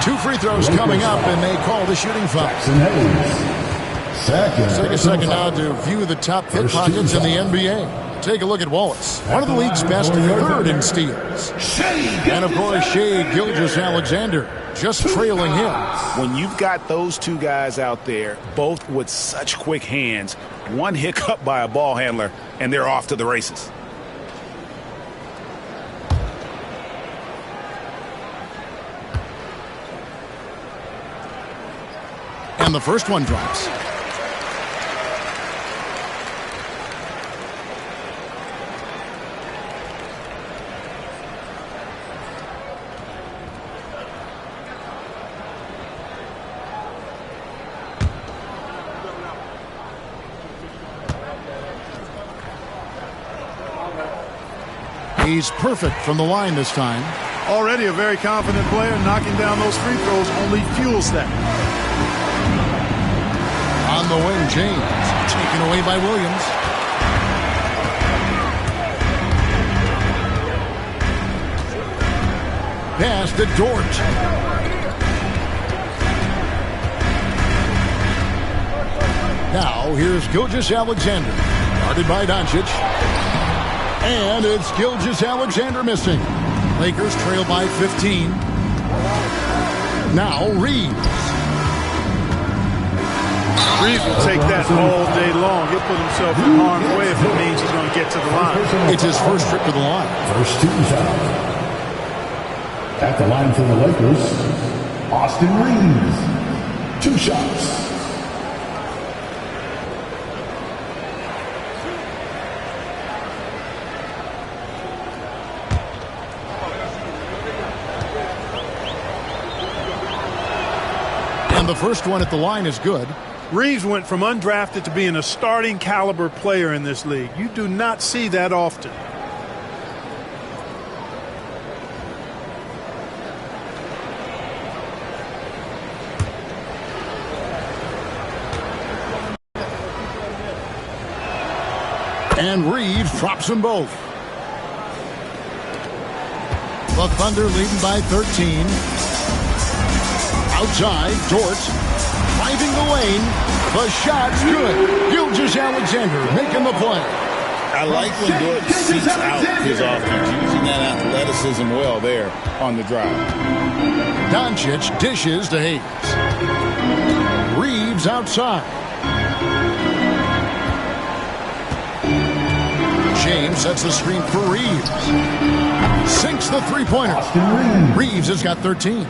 2 free throws coming up, and they call the shooting foul. Take a second now to view the top pickpockets in the NBA. Take a look at Wallace, one of the league's best, third in steals. And, of course, Shai Gilgeous-Alexander just trailing him. When you've got those two guys out there, both with such quick hands, one hiccup by a ball handler, and they're off to the races. And the first one drops. He's perfect from the line this time. Already a very confident player, knocking down those free throws only fuels that. On the wing, James, taken away by Williams. Pass to Dort. Now, here's Gilgeous-Alexander, guarded by Doncic. And it's Gilgeous-Alexander missing. Lakers trail by 15. Now, Reeves. Reeves will take that all day long. He'll put himself in harm's way if it means he's going to get to the line. It's his first trip to the line. First team foul. At the line for the Lakers, Austin Reeves. 2 shots. the first one at the line is good. Reeves went from undrafted to being a starting caliber player in this league. You do not see that often. And Reeves drops them both. The Thunder leading by 13. Outside, Dort driving the lane. The shot's good. Gilgeous-Alexander making the play. I like when Dort seeks out his offense, using that athleticism well there on the drive. Doncic dishes to Hayes. Reeves outside. James sets the screen for Reeves. Sinks the three-pointer. Reeves has got 13.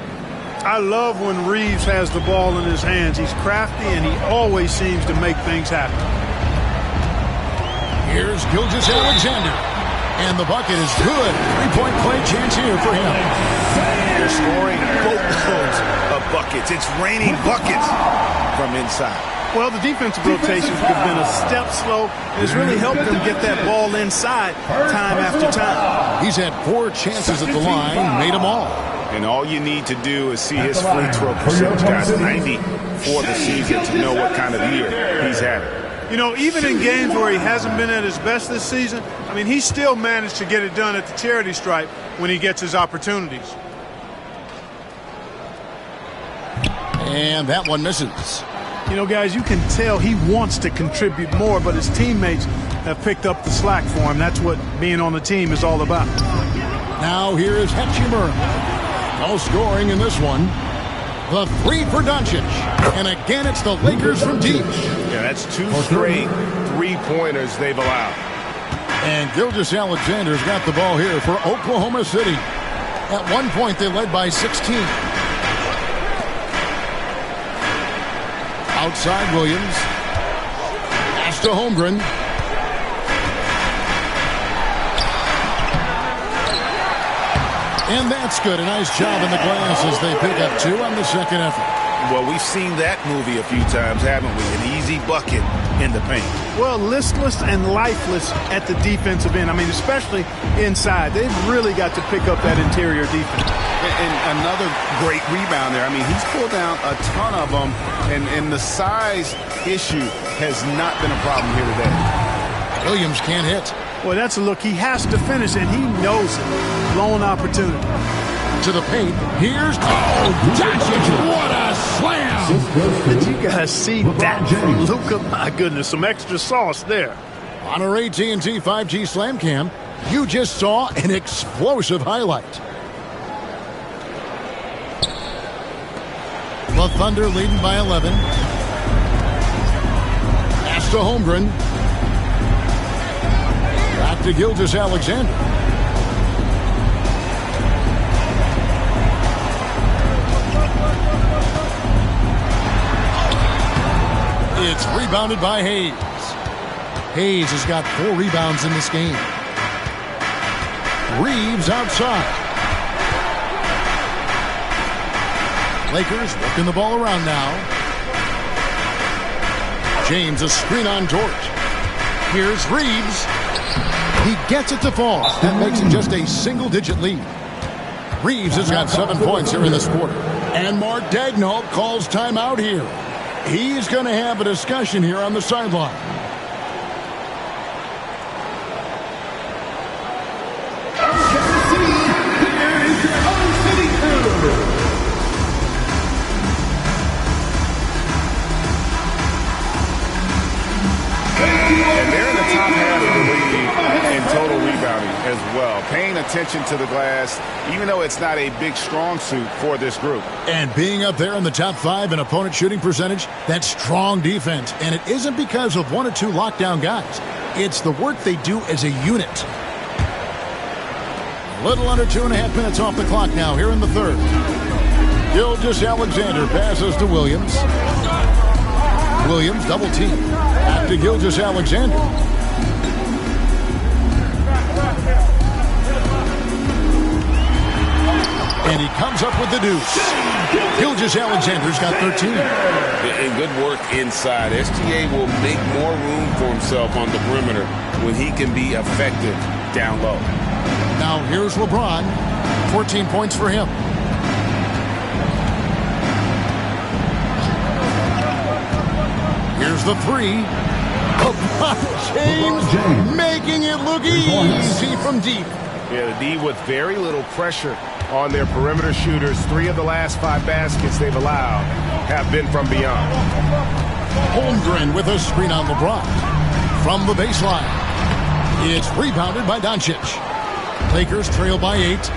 I love when Reeves has the ball in his hands. He's crafty, and he always seems to make things happen. Here's Gilgeous-Alexander. And the bucket is good. Three-point play chance here for him. They're scoring boatloads of buckets. It's raining buckets from inside. Well, the defensive rotations have been a step slow, and it's really helped them get that ball inside time after time. He's had 4 chances at the line, made them all. And all you need to do is see his free throw percentage, guys, 90 for the season, to know what kind of year he's having. You know, even in games where he hasn't been at his best this season, I mean, he still managed to get it done at the charity stripe when he gets his opportunities. And that one misses. You know, guys, you can tell he wants to contribute more, but his teammates have picked up the slack for him. That's what being on the team is all about. Now here is Hachimura. No scoring in this one. The three for Doncic. And again, it's the Lakers from deep. Yeah, that's 2 straight three-pointers they've allowed. And Gilgeous-Alexander's got the ball here for Oklahoma City. At one point, they led by 16. Outside Williams. Pass to Holmgren. And that's good. A nice job in the glass as they pick up 2 on the second effort. Well, we've seen that movie a few times, haven't we? An easy bucket in the paint. Well, listless and lifeless at the defensive end. I mean, especially inside. They've really got to pick up that interior defense. And another great rebound there. I mean, he's pulled down a ton of them, and the size issue has not been a problem here today. Williams can't hit. Well, that's a look. He has to finish, and he knows it. Blown opportunity. To the paint. Here's Doncic. What a slam! Did you guys see that from Luka? My goodness, some extra sauce there. On our AT&T 5G Slam Cam, you just saw an explosive highlight. The Thunder leading by 11. Pass to Holmgren. Back to Gilgeous-Alexander. It's rebounded by Hayes. Hayes has got 4 rebounds in this game. Reeves outside. Lakers working the ball around now. James a screen on Dort. Here's Reeves. He gets it to fall. That makes it just a single-digit lead. Reeves has got 7 points here in this quarter. And Mark Daigneault calls timeout here. He's going to have a discussion here on the sideline. And they're in the top half of the league in total rebounding as well. Paying attention to the glass, even though it's not a big strong suit for this group. And being up there in the top 5 in opponent shooting percentage, that's strong defense. And it isn't because of 1 or 2 lockdown guys. It's the work they do as a unit. A little under 2.5 minutes off the clock now here in the third. Gilgeous-Alexander passes to Williams. Williams double team. Back to Gilgeous-Alexander. And he comes up with the deuce. Gilgeous-Alexander's got 13. And good work inside. SGA will make more room for himself on the perimeter when he can be effective down low. Now here's LeBron. 14 points for him. Here's the three. LeBron James making it look easy from deep. Yeah, the D with very little pressure on their perimeter shooters. 3 of the last 5 baskets they've allowed have been from beyond. Holmgren with a screen on LeBron. From the baseline. It's rebounded by Doncic. Lakers trail by 8.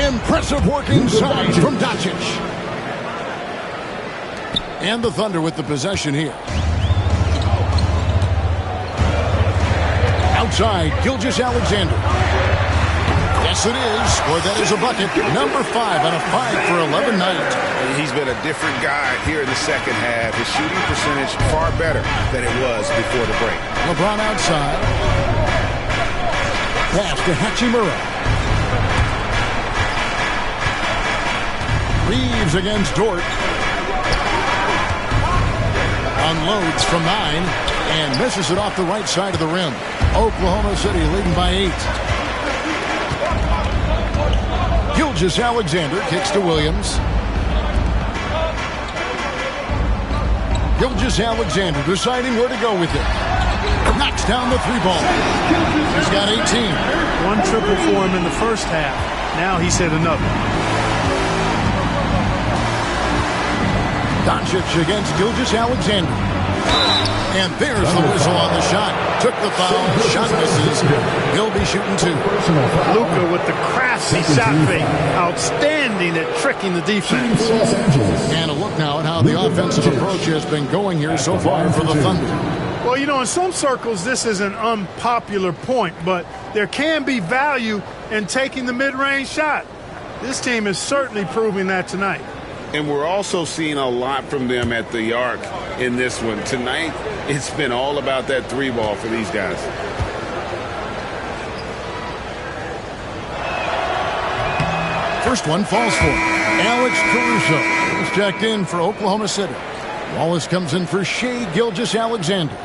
Impressive work inside from Doncic. And the Thunder with the possession here. Outside, Gilgeous-Alexander. Yes, it is. Or that is a bucket. Number 5 on a 5 for 11 night. He's been a different guy here in the second half. His shooting percentage far better than it was before the break. LeBron outside. Pass to Hachimura. Reeves against Dort. Unloads from 9 and misses it off the right side of the rim. Oklahoma City leading by 8. Gilgeous-Alexander kicks to Williams. Gilgeous-Alexander deciding where to go with it. Knocks down the 3-ball. He's got 18. 1 triple for him in the first half. Now he's hit another. Doncic against Gilgeous-Alexander. And there's the whistle on the shot. Took the foul. Shot misses. He'll be shooting 2. Luka with the crafty shot fake. Outstanding at tricking the defense. And a look now at how the offensive approach has been going here so far for the Thunder. Well, you know, in some circles, this is an unpopular point, but there can be value in taking the mid-range shot. This team is certainly proving that tonight. And we're also seeing a lot from them at the arc in this one. Tonight, it's been all about that 3-ball for these guys. First one falls for Alex Caruso. He's checked in for Oklahoma City. Wallace comes in for Shai Gilgeous-Alexander.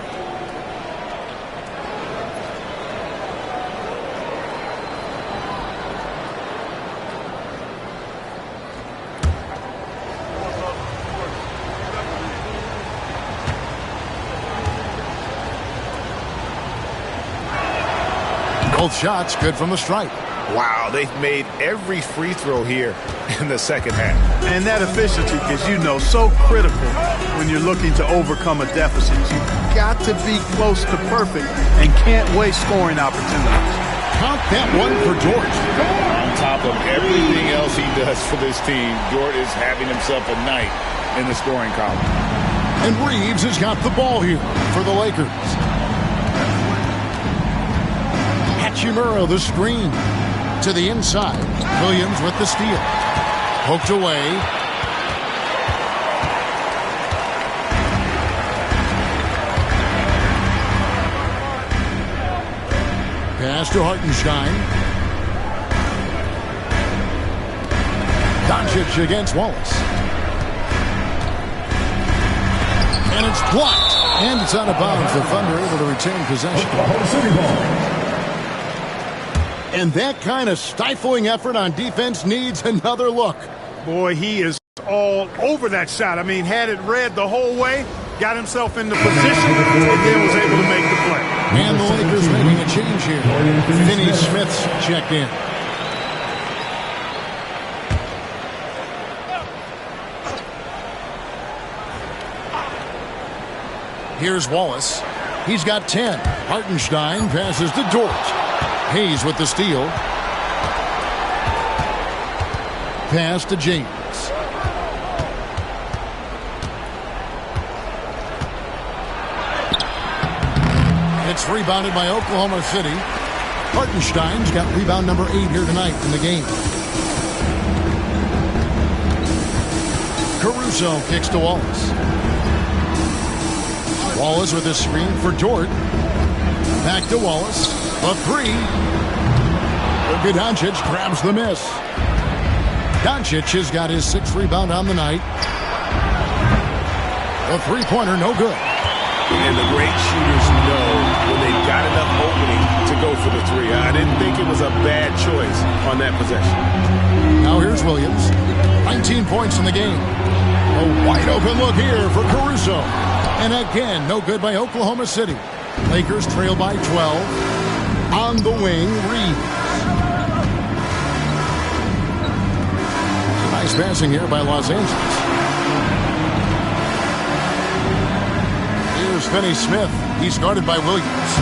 Both shots good from the stripe. Wow, they've made every free throw here in the second half. And that efficiency is, you know, so critical when you're looking to overcome a deficit. You've got to be close to perfect and can't waste scoring opportunities. Count that one for Dort. On top of everything else he does for this team, Dort is having himself a night in the scoring column. And Reeves has got the ball here for the Lakers. Hachimura the screen to the inside. Williams with the steal. Poked away. Pass to Hartenstein. Doncic against Wallace. And it's blocked. And it's out of bounds. The Thunder able to retain possession. And that kind of stifling effort on defense needs another look. Boy, he is all over that shot. I mean, had it read the whole way, got himself into position, and then was able to make the play. And the Lakers making a change here. Finney Smith's checked in. Here's Wallace. He's got 10. Hartenstein passes to Dort. Hayes with the steal. Pass to James. It's rebounded by Oklahoma City. Hartenstein's got rebound number 8 here tonight in the game. Caruso kicks to Wallace. Wallace with a screen for Dort. Back to Wallace. The three. Luka Doncic grabs the miss. Doncic has got his 6th rebound on the night. The three-pointer, no good. And the great shooters know when they've got enough opening to go for the three. I didn't think it was a bad choice on that possession. Now here's Williams. 19 points in the game. A wide open look here for Caruso. And again, no good by Oklahoma City. Lakers trail by 12. On the wing, Reeves. Nice passing here by Los Angeles. Here's Finney-Smith. He's guarded by Williams.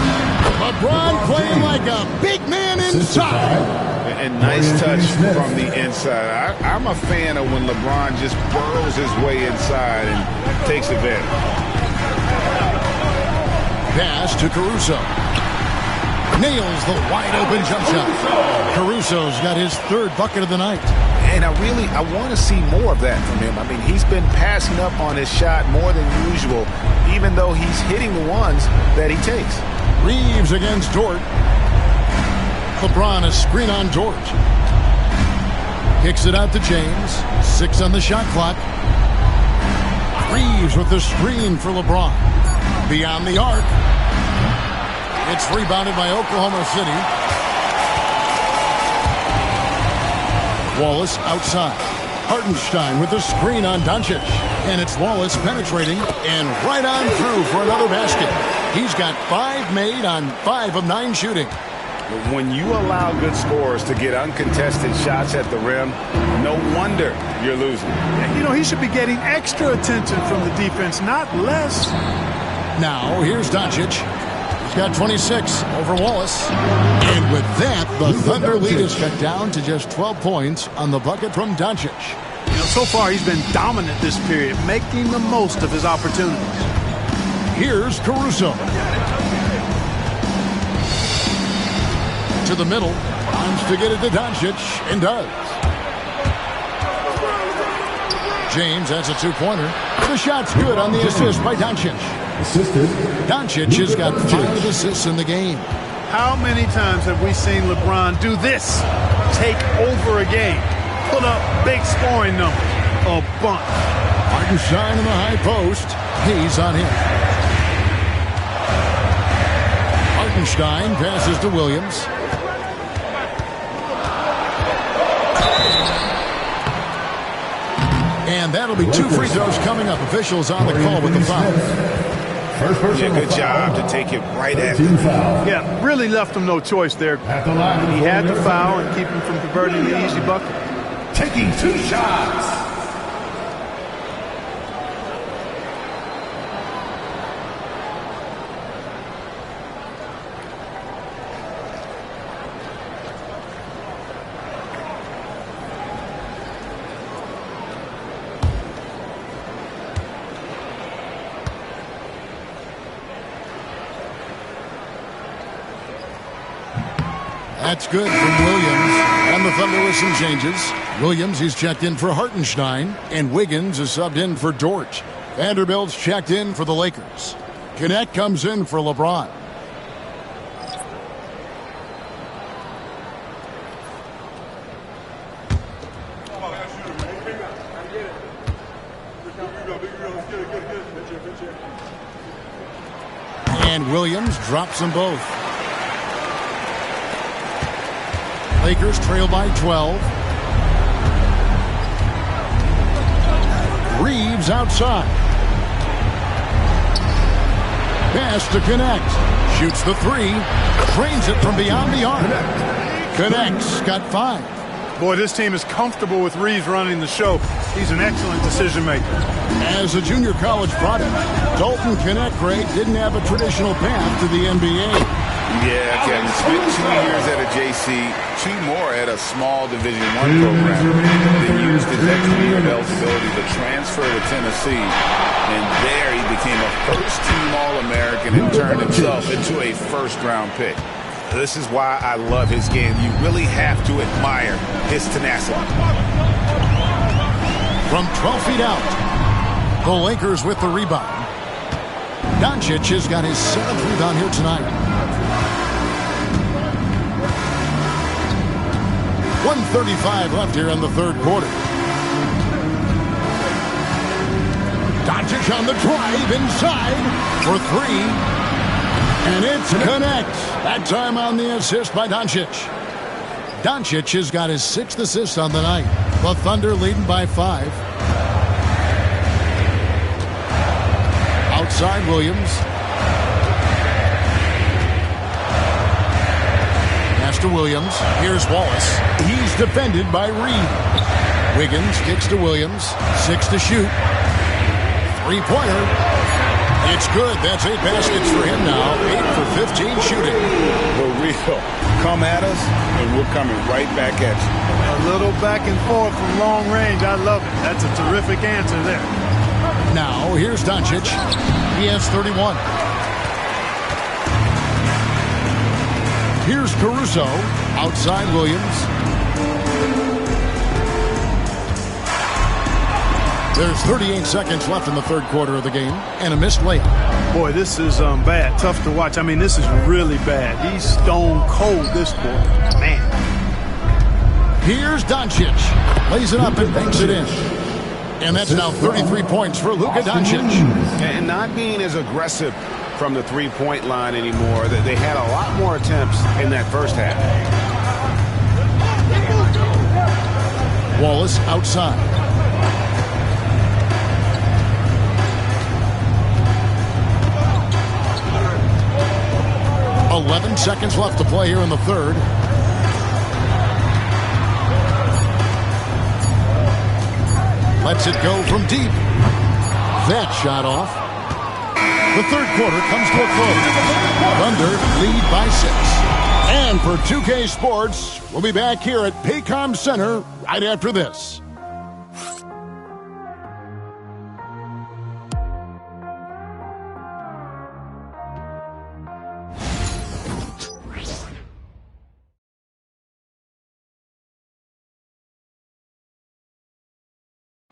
LeBron playing like a big man inside. And nice touch from the inside. I'm a fan of when LeBron just burrows his way inside and takes advantage. Pass to Caruso. Nails the wide-open jump shot. Caruso's got his 3rd bucket of the night. And I want to see more of that from him. I mean, he's been passing up on his shot more than usual, even though he's hitting the ones that he takes. Reeves against Dort. LeBron a screen on Dort. Kicks it out to James. 6 on the shot clock. Reeves with the screen for LeBron. Beyond the arc. It's rebounded by Oklahoma City. Wallace outside. Hartenstein with the screen on Doncic. And it's Wallace penetrating and right on through for another basket. He's got 5 made on 5 of 9 shooting. When you allow good scorers to get uncontested shots at the rim, no wonder you're losing. You know, he should be getting extra attention from the defense, not less. Now, here's Doncic. He's got 26 over Wallace. And with that, the Thunder lead is cut down to just 12 points on the bucket from Doncic. You know, so far he's been dominant this period, making the most of his opportunities. Here's Caruso. To the middle. Wants to get it to Doncic, and does. James has a 2-pointer. The shot's good on the assist by Doncic. Doncic has got 5 assists in the game. How many times have we seen LeBron do this? Take over a game. Put up big scoring numbers. A bunch. Hartenstein in the high post. He's on him. Hartenstein passes to Williams. And that'll be 2 free throws coming up. Officials on the call with the foul. Yeah, good job to take it right at him. Yeah, really left him no choice there. He had to foul and keep him from converting the easy bucket. Taking 2 shots. That's good from Williams. And the Thunder with some changes. Williams, he's checked in for Hartenstein. And Wiggins is subbed in for Dort. Vanderbilt's checked in for the Lakers. Connect comes in for LeBron. And Williams drops them both. Lakers trail by 12. Reeves outside. Pass to Connect. Shoots the 3. Drains it from beyond the arc. Connect's got 5. Boy, this team is comfortable with Reeves running the show. He's an excellent decision maker. As a junior college product, Dalton Connect, Greg, didn't have a traditional path to the NBA. Yeah, Kevin. Spent 2 years at a JC, 2 more at a small Division I program. Then used his extra year of eligibility to transfer to Tennessee. And there he became a first-team All-American and turned himself into a first-round pick. This is why I love his game. You really have to admire his tenacity. From 12 feet out, the Lakers with the rebound. Doncic has got his 7th rebound here tonight. 1:35 left here in the third quarter. Doncic on the drive inside for three. And it's connect. That time on the assist by Doncic. Doncic has got his 6th assist on the night. The Thunder leading by 5. Outside Williams. Pass to Williams. Here's Wallace. He's defended by Reed. Wiggins kicks to Williams. 6 to shoot. Three-pointer. It's good. That's 8 baskets for him now. 8 for 15 shooting. For real. Come at us, and we're coming right back at you. A little back and forth from long range. I love it. That's a terrific answer there. Now, here's Doncic. He has 31. Here's Caruso. Outside Williams. There's 38 seconds left in the third quarter of the game, and a missed layup. Boy, this is bad. Tough to watch. I mean, this is really bad. He's stone cold this quarter. Man. Here's Doncic. Lays it up and banks it in. And that's now 33 points for Luka Doncic. And not being as aggressive from the three-point line anymore. They had a lot more attempts in that first half. Wallace outside. .11 seconds left to play here in the third. Lets it go from deep. That shot off. The third quarter comes to a close. Thunder lead by 6. And for 2K Sports, we'll be back here at Paycom Center right after this.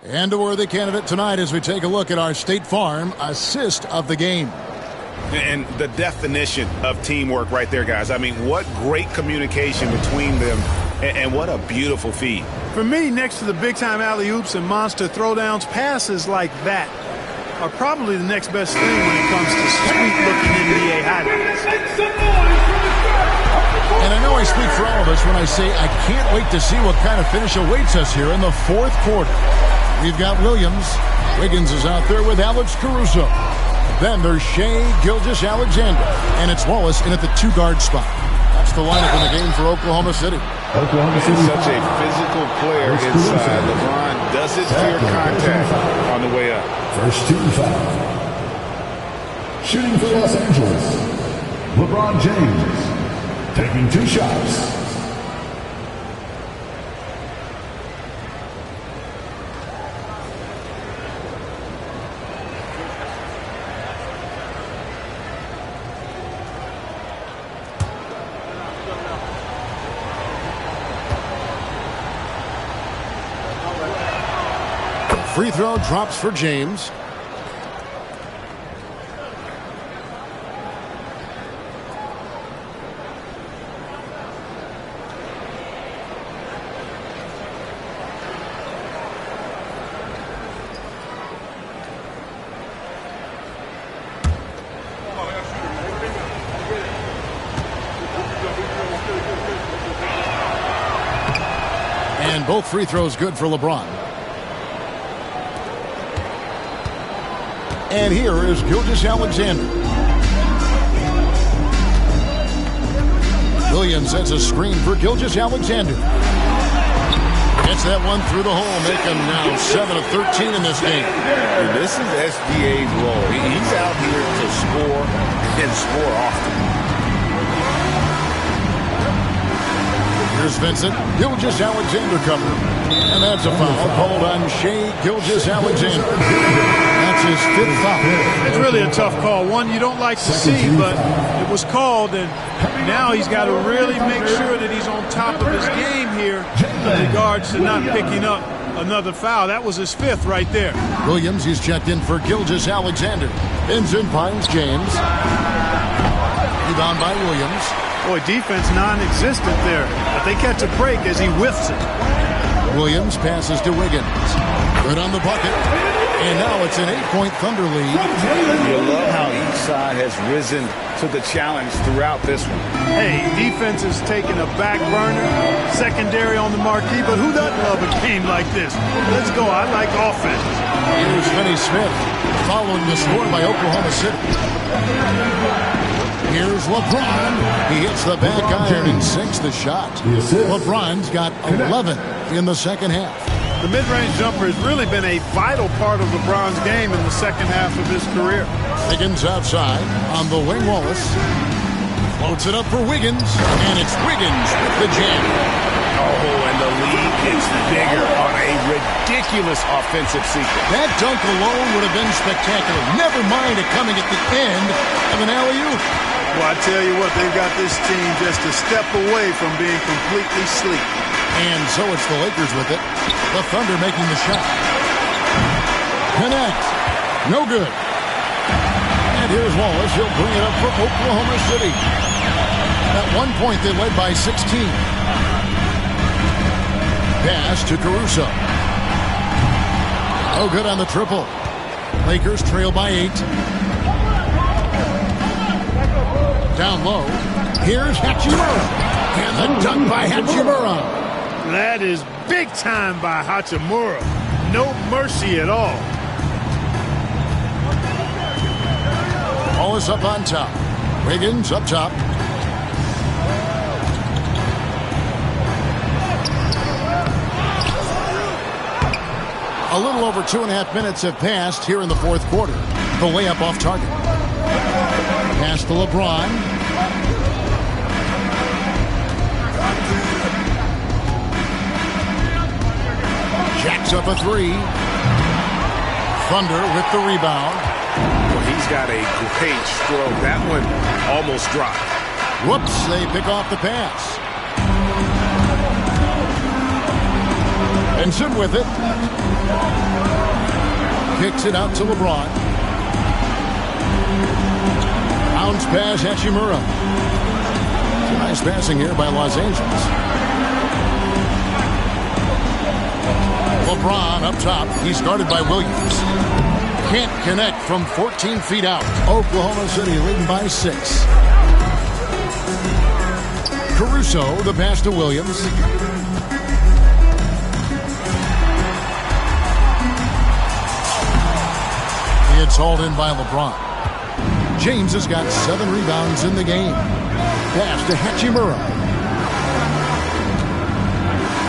And a worthy candidate tonight as we take a look at our State Farm assist of the game. And the definition of teamwork right there, guys. I mean, what great communication between them, and what a beautiful feed. For me, next to the big-time alley-oops and monster throwdowns, passes like that are probably the next best thing when it comes to sweet-looking NBA highlights. And I know I speak for all of us when I say I can't wait to see what kind of finish awaits us here in the fourth quarter. We've got Williams. Wiggins is out there with Alex Caruso. Then there's Shai Gilgeous-Alexander. And it's Wallace in at the 2-guard spot. That's the lineup in the game for Oklahoma City. He's such a physical player inside. LeBron doesn't fear contact on the way up. First team foul. Shooting for Los Angeles, LeBron James, taking 2 shots. Free throw drops for James. And both free throws good for LeBron. And here is Gilgeous-Alexander. Williams sets a screen for Gilgeous-Alexander. Gets that one through the hole, make him now 7 of 13 in this game. And this is SGA's role. He's out here to score and score often. Here's Vincent. Gilgeous-Alexander covered. And that's a foul called on Shai Gilgeous-Alexander. That's his 5th foul. It's really a tough call. One you don't like to see, but it was called, and now he's got to really make sure that he's on top of his game here in regards to not picking up another foul. That was his 5th right there. Williams, he's checked in for Gilgeous-Alexander. Vincent finds James. Rebound by Williams. Boy, defense non-existent there. But they catch a break as he whiffs it. Williams passes to Wiggins. Good on the bucket. And now it's an 8-point Thunder lead. You love how each side has risen to the challenge throughout this one. Hey, defense is taking a back burner, secondary on the marquee, but who doesn't love a game like this? Let's go. I like offense. Here's Finney Smith following the score by Oklahoma City. Here's LeBron. He hits the back iron and sinks the shot. LeBron's got 11 in the second half. The mid-range jumper has really been a vital part of LeBron's game in the second half of his career. Wiggins outside on the wing. Wallace floats it up for Wiggins, and it's Wiggins with the jam. Oh, and the lead gets bigger on a ridiculous offensive sequence. That dunk alone would have been spectacular. Never mind it coming at the end of an alley-oop. Well, I tell you what, they've got this team just a step away from being completely sleep. And so it's the Lakers with it. The Thunder making the shot. Connect. No good. And here's Wallace. He'll bring it up for Oklahoma City. At one point, they led by 16. Pass to Caruso. Oh, good on the triple. Lakers trail by 8. Down low. Here's Hachimura. And the dunk by Hachimura. That is big time by Hachimura. No mercy at all. Wallace up on top. Wiggins up top. A little over 2.5 minutes have passed here in the fourth quarter. The layup off target. Pass to LeBron. Jacks up a 3. Thunder with the rebound. Well, he's got a great stroke. That one almost dropped. Whoops, they pick off the pass. Benson with it. Kicks it out to LeBron. Bounce pass, Hachimura. Nice passing here by Los Angeles. LeBron up top. He's guarded by Williams. Can't connect from 14 feet out. Oklahoma City leading by 6. Caruso, the pass to Williams. It's hauled in by LeBron. James has got 7 rebounds in the game. Pass to Hachimura.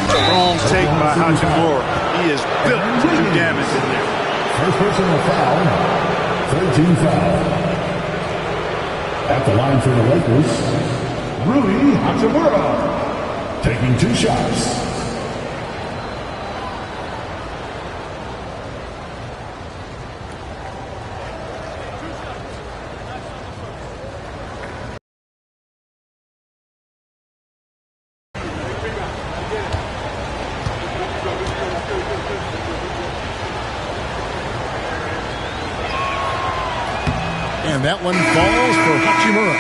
Strong take by Hachimura. He is built to do damage in there. First personal foul, 13 foul. At the line for the Lakers, Rui Hachimura, taking 2 shots. And that one falls for Hachimura.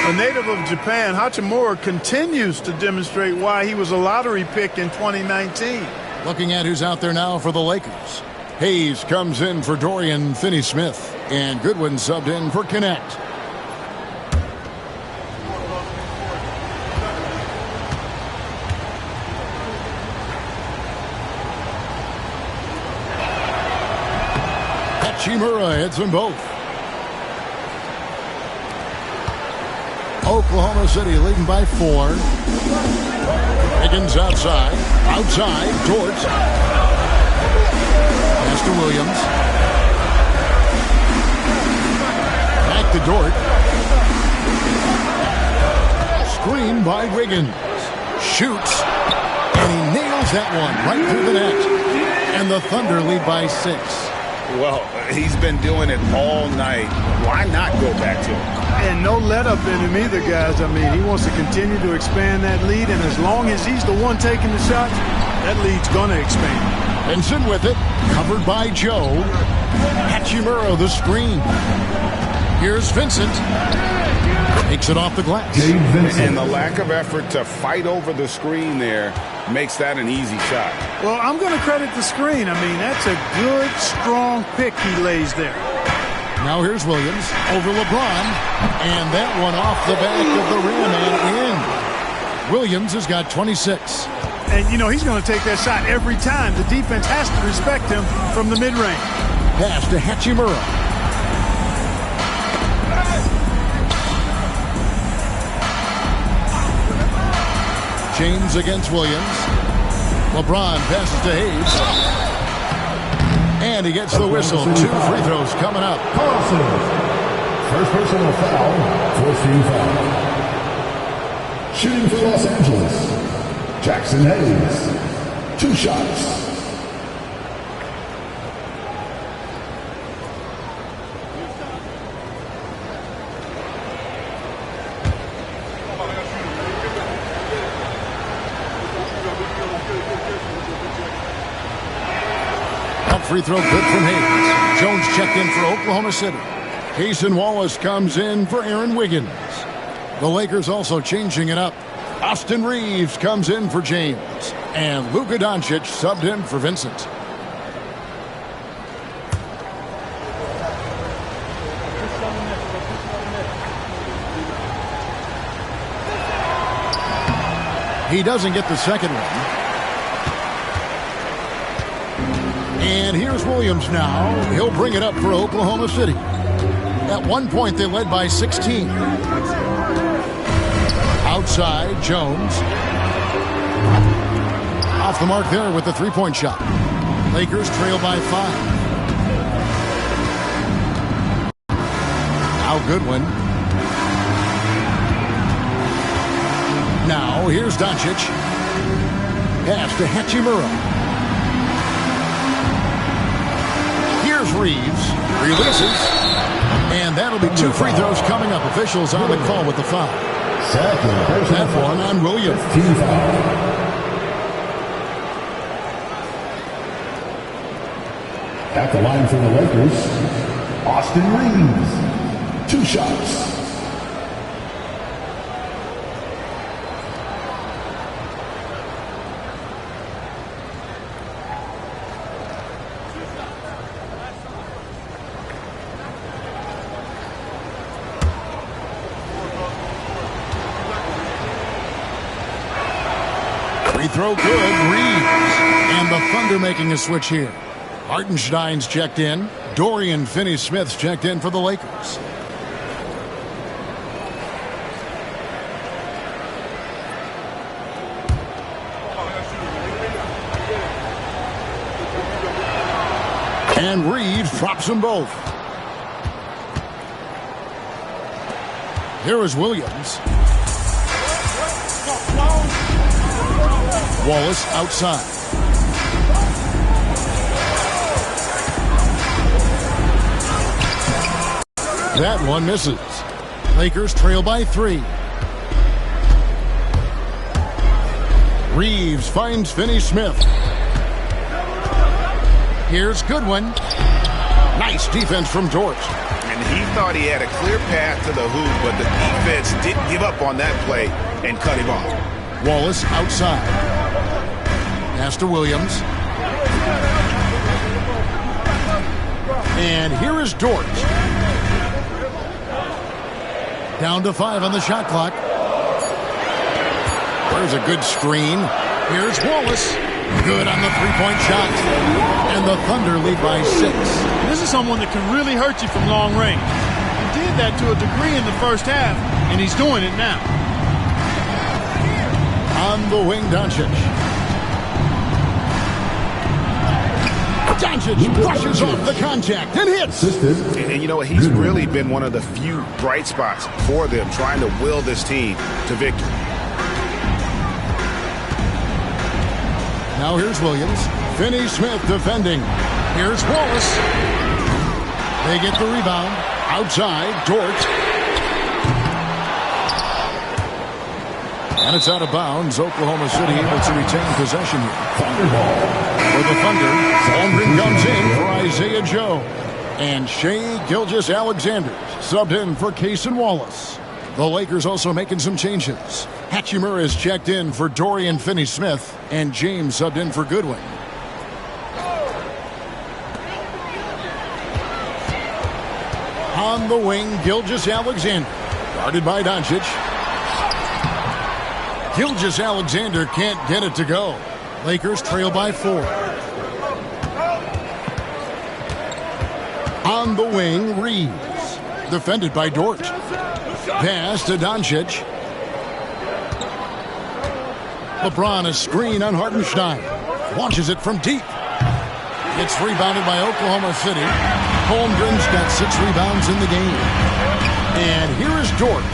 A native of Japan, Hachimura continues to demonstrate why he was a lottery pick in 2019. Looking at who's out there now for the Lakers. Hayes comes in for Dorian Finney-Smith. And Goodwin subbed in for Connect. Hachimura hits them both. Oklahoma City leading by 4. Wiggins outside. Outside. Towards. Pass to Williams. Back to Dort. Screen by Wiggins. Shoots. And he nails that one right through the net. And the Thunder lead by 6. Well, he's been doing it all night. Why not go back to him? And no let up in him either, guys. I mean, he wants to continue to expand that lead, and as long as he's the one taking the shots, that lead's going to expand. Benson with it, covered by Joe. Hachimura the screen. Here's Vincent. Takes it off the glass. And the lack of effort to fight over the screen there makes that an easy shot. Well, I'm going to credit the screen. I mean, that's a good, strong pick he lays there. Now here's Williams over LeBron. And that one off the back of the rim and in. Williams has got 26. And, you know, he's going to take that shot every time. The defense has to respect him from the mid-range. Pass to Hachimura. James against Williams. LeBron passes to Hayes. And he gets the whistle. 2 free throws coming up. Carlson. First personal foul. First team foul. Shooting for Los Angeles. Jackson Hayes. 2 shots. Free throw good from Hayes. Jones checked in for Oklahoma City. Cason Wallace comes in for Aaron Wiggins. The Lakers also changing it up. Austin Reeves comes in for James. And Luka Doncic subbed in for Vincent. He doesn't get the second one. And here's Williams now. He'll bring it up for Oklahoma City. At one point, they led by 16. Outside, Jones. Off the mark there with the three-point shot. Lakers trail by 5. Now Goodwin. Now here's Doncic. Pass to Hachimura. Reeves releases, and that'll be 2 free throws coming up. Officials on the call with the foul. That one on Williams. At the line for the Lakers, Austin Reeves. 2 shots. Free throw good, Reeves. And the Thunder making a switch here. Hartenstein's checked in. Dorian Finney-Smith's checked in for the Lakers. And Reeves drops them both. Here is Williams. Wallace outside. That one misses. Lakers trail by 3. Reeves finds Finney-Smith. Here's Goodwin. Nice defense from Dort. And he thought he had a clear path to the hoop, but the defense didn't give up on that play and cut him off. Wallace outside. Pass to Williams. And here is Dort. Down to 5 on the shot clock. There's a good screen. Here's Wallace. Good on the three-point shot. And the Thunder lead by 6. This is someone that can really hurt you from long range. He did that to a degree in the first half, and he's doing it now. On the wing, Doncic. Doncic brushes off the contact and hits. And you know what? He's really been one of the few bright spots for them, trying to will this team to victory. Now here's Williams. Finney-Smith defending. Here's Wallace. They get the rebound. Outside, Dort. And it's out of bounds. Oklahoma City able to retain possession here. For the Thunder, Holmgren comes in for Isaiah Joe. And Shai Gilgeous-Alexander subbed in for Cason Wallace. The Lakers also making some changes. Hachimura is checked in for Dorian Finney-Smith, and James subbed in for Goodwin. On the wing, Gilgeous-Alexander, guarded by Doncic. Gilgeous-Alexander can't get it to go. Lakers trail by 4. On the wing, Reeves, defended by Dort. Pass to Doncic. LeBron a screen on Hartenstein. Launches it from deep. It's rebounded by Oklahoma City. Holmgren's got 6 rebounds in the game. And here is Dort.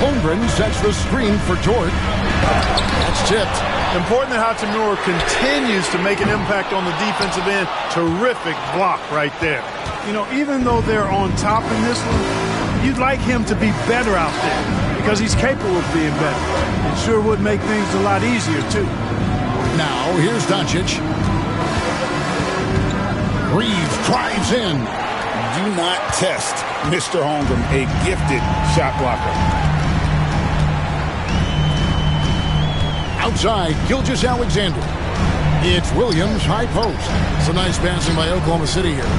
Holmgren sets the screen for Dort. That's tipped. Important that Hachimura continues to make an impact on the defensive end. Terrific block right there. You know, even though they're on top in this one, you'd like him to be better out there because he's capable of being better. It sure would make things a lot easier, too. Now, here's Doncic. Reeves drives in. Do not test Mr. Holmgren, a gifted shot blocker. Outside, Gilgeous-Alexander. It's Williams, high post. Some nice passing by Oklahoma City here.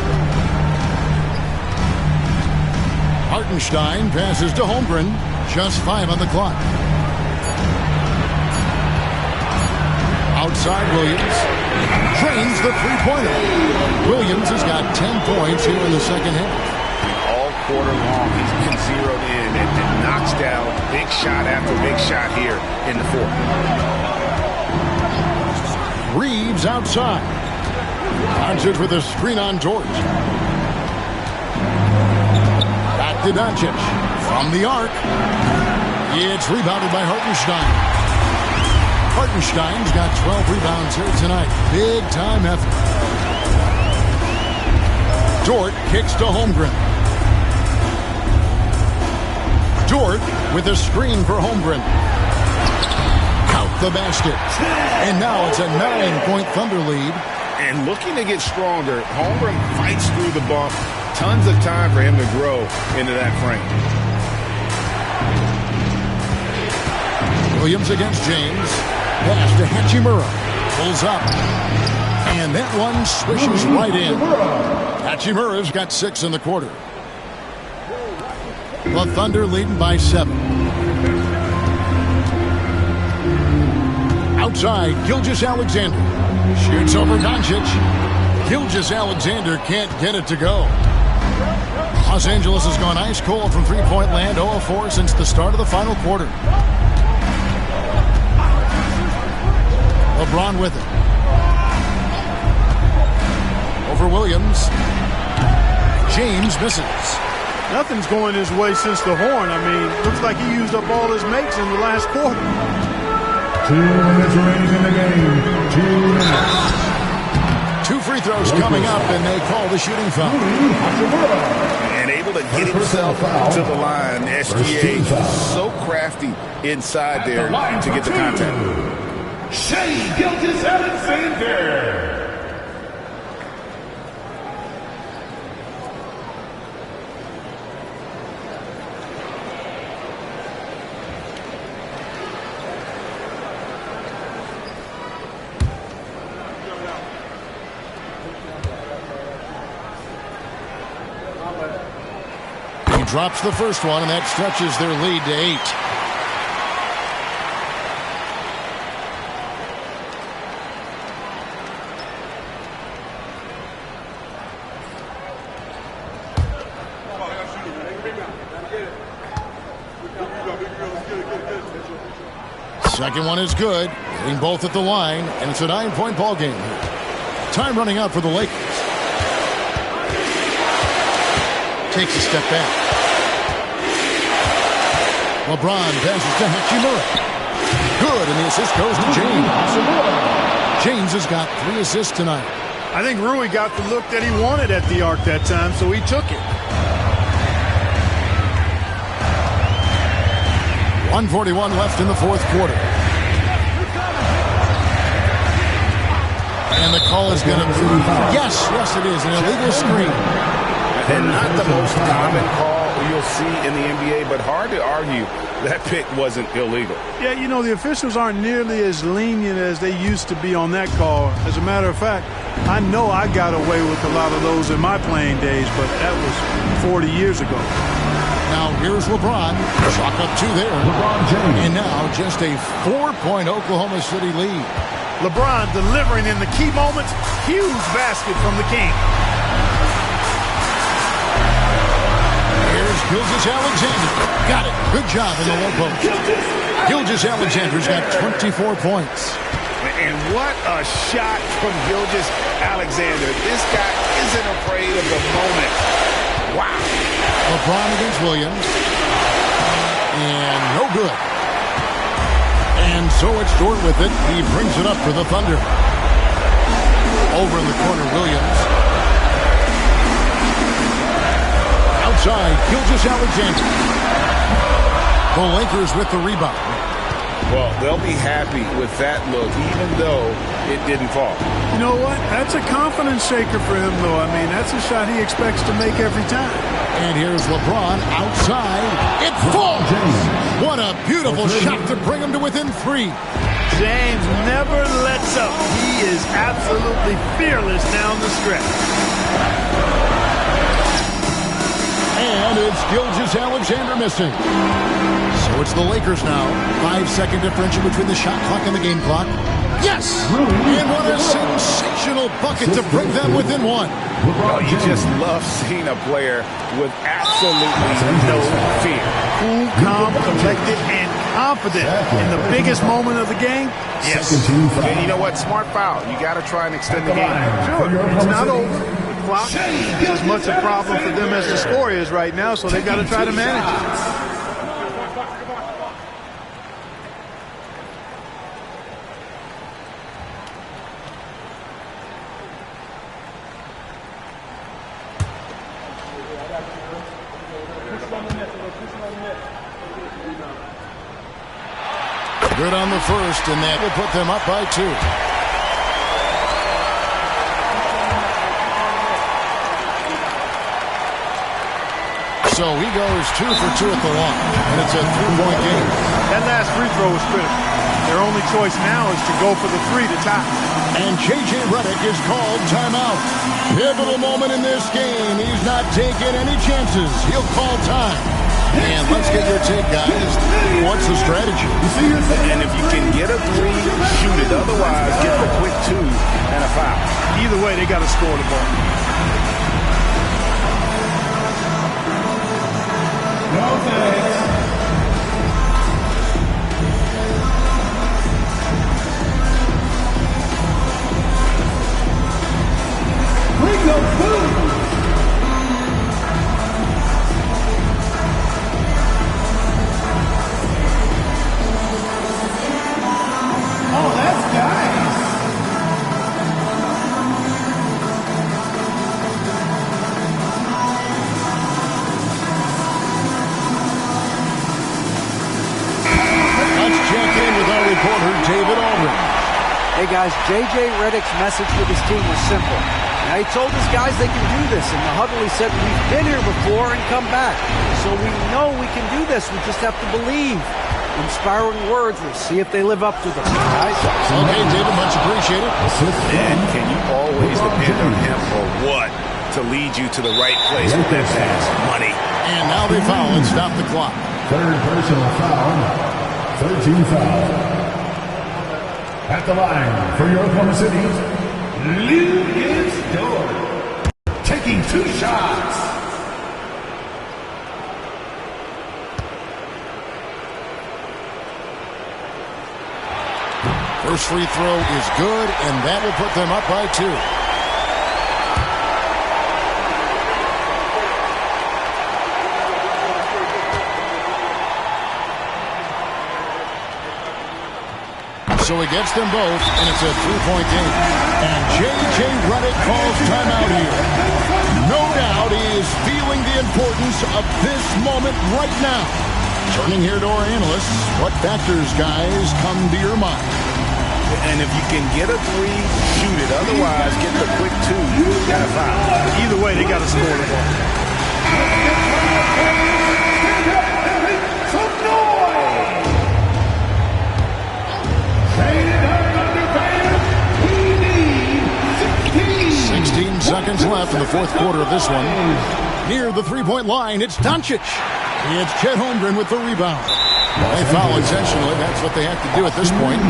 Hartenstein passes to Holmgren. Just 5 on the clock. Outside, Williams drains the three-pointer. Williams has got 10 points here in the second half. All quarter long, he's been zeroed in and knocks down big shot after big shot here in the fourth. Reeves outside. Doncic with a screen on Dort. Back to Doncic. From the arc. It's rebounded by Hartenstein. Hartenstein's got 12 rebounds here tonight. Big time effort. Dort kicks to Holmgren. Dort with a screen for Holmgren. Out the basket. And now it's a 9-point Thunder lead. And looking to get stronger, Holmgren fights through the bump. Tons of time for him to grow into that frame. Williams against James. Pass to Hachimura. Pulls up. And that one swishes right in. Hachimura's got 6 in the quarter. The Thunder leading by 7. Outside, Gilgeous-Alexander. Shoots over Doncic. Gilgeous-Alexander can't get it to go. Los Angeles has gone ice cold from three-point land, 0 of 4 since the start of the final quarter. LeBron with it. Over Williams. James misses. Nothing's going his way since the horn. I mean, looks like he used up all his makes in the last quarter. 2 minutes remaining in the game. 2 minutes. 2 free throws coming up, and they call the shooting foul. And able to get himself to the line. SGA so crafty inside there to get the contact. Shai Gilgeous-Alexander. He drops the first one, and that stretches their lead to 8. Second one is good. Hitting both at the line, and it's a 9-point ball game here. Time running out for the Lakers. Takes a step back. LeBron passes to Hachimura. Good, and the assist goes to James. James has got 3 assists tonight. I think Rui got the look that he wanted at the arc that time, so he took it. 1:41 left in the fourth quarter. And the call is going to be, yes, it is, an illegal screen. And not the most common call you'll see in the NBA, but hard to argue that pick wasn't illegal. Yeah, you know, the officials aren't nearly as lenient as they used to be on that call. As a matter of fact, I know I got away with a lot of those in my playing days, but that was 40 years ago. Now here's LeBron. Chalk up two there. LeBron James. And now just a 4-point Oklahoma City lead. LeBron delivering in the key moments. Huge basket from the King. Here's Gilgeous-Alexander. Got it. Good job in the low post. Gilgeous-Alexander's got 24 points. And what a shot from Gilgeous-Alexander. This guy isn't afraid of the moment. Wow. LeBron against Williams. And no good. And so it's Dort with it. He brings it up for the Thunder. Over in the corner, Williams. Outside, Gilgeous-Alexander. The Lakers with the rebound. Well, they'll be happy with that look, even though it didn't fall. You know what? That's a confidence shaker for him, though. I mean, that's a shot he expects to make every time. And here's LeBron outside. It falls! What a beautiful shot to bring him to within 3. James never lets up. He is absolutely fearless down the stretch. And it's Gilgeous-Alexander missing. So it's the Lakers now. 5-second differential between the shot clock and the game clock. Yes! And what a sensational bucket to bring them within 1. Well, you just love seeing a player with absolutely no fear. Cool, calm, collected, and confident in the biggest moment of the game. Yes. And you know what? Smart foul. You got to try and extend the game. Sure. It's not over. The clock is as much a problem for them as the score is right now, so they got to try to manage it. Good on the first, and that will put them up by 2. So he goes 2 for 2 at the line, and it's a 3-point game. That last free throw was critical. Their only choice now is to go for the 3 to tie. And J.J. Redick is called timeout. Pivotal moment in this game. He's not taking any chances. He'll call time. And let's get your take, guys. What's the strategy? And if you can get a 3, shoot it. Otherwise, get the quick 2 and a foul. Either way, they got to score the ball. No thanks. Bring the food. Oh, that's nice. Let's check in with our reporter, David Aldridge. Hey guys, J.J. Redick's message with his team was simple. Now, he told his guys they can do this. In the huddle, he said, we've been here before and come back. So we know we can do this. We just have to believe. Inspiring words. We'll see if they live up to them. Guys. Okay, David, much appreciated. And can you always depend on him for what? To lead you to the right place with that pass. Money. And now they foul and stop the clock. Third personal foul. 13 foul. At the line for your Oklahoma City, Lucas Dort. Taking 2 shots. First free throw is good, and that will put them up by 2. So he gets them both, and it's a 3-point game. And J.J. Redick calls timeout here. No doubt he is feeling the importance of this moment right now. Turning here to our analysts, what factors, guys, come to your mind? And if you can get a three, shoot it. Otherwise, get the quick two and a foul. Either way, they got to score the ball. Some noise! Say it up, Thunder fans. We need 16 seconds left in the fourth quarter of this one. Near the three-point line, it's Doncic. It's Chet Holmgren with the rebound. They foul intentionally. That's what they have to do at this point.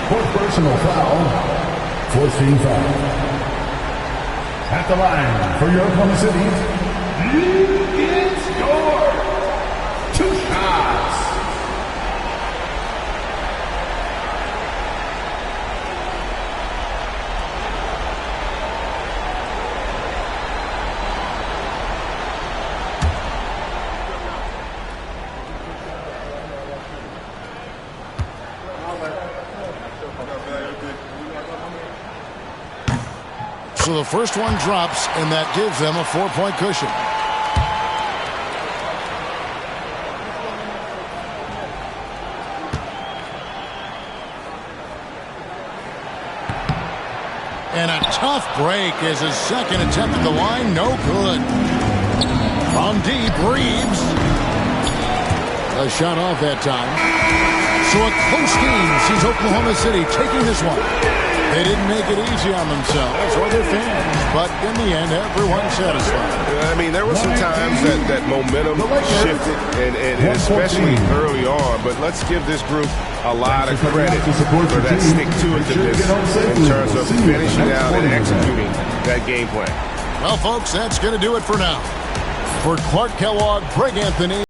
fourth personal foul. 14 foul. At the line for your Oklahoma City, you get scored. 2 shots. So the first one drops, and that gives them a 4-point cushion. And a tough break is his second attempt at the line. No good. From deep, Reeves. A shot off that time. So a close game sees Oklahoma City taking this one. They didn't make it easy on themselves or their fans, but in the end, everyone's satisfied. I mean, there were some times that momentum shifted, and especially early on, but let's give this group a lot of credit for that stick-to-itiveness in terms of finishing out and executing that game plan. Well, folks, that's going to do it for now. For Clark Kellogg, Greg Anthony.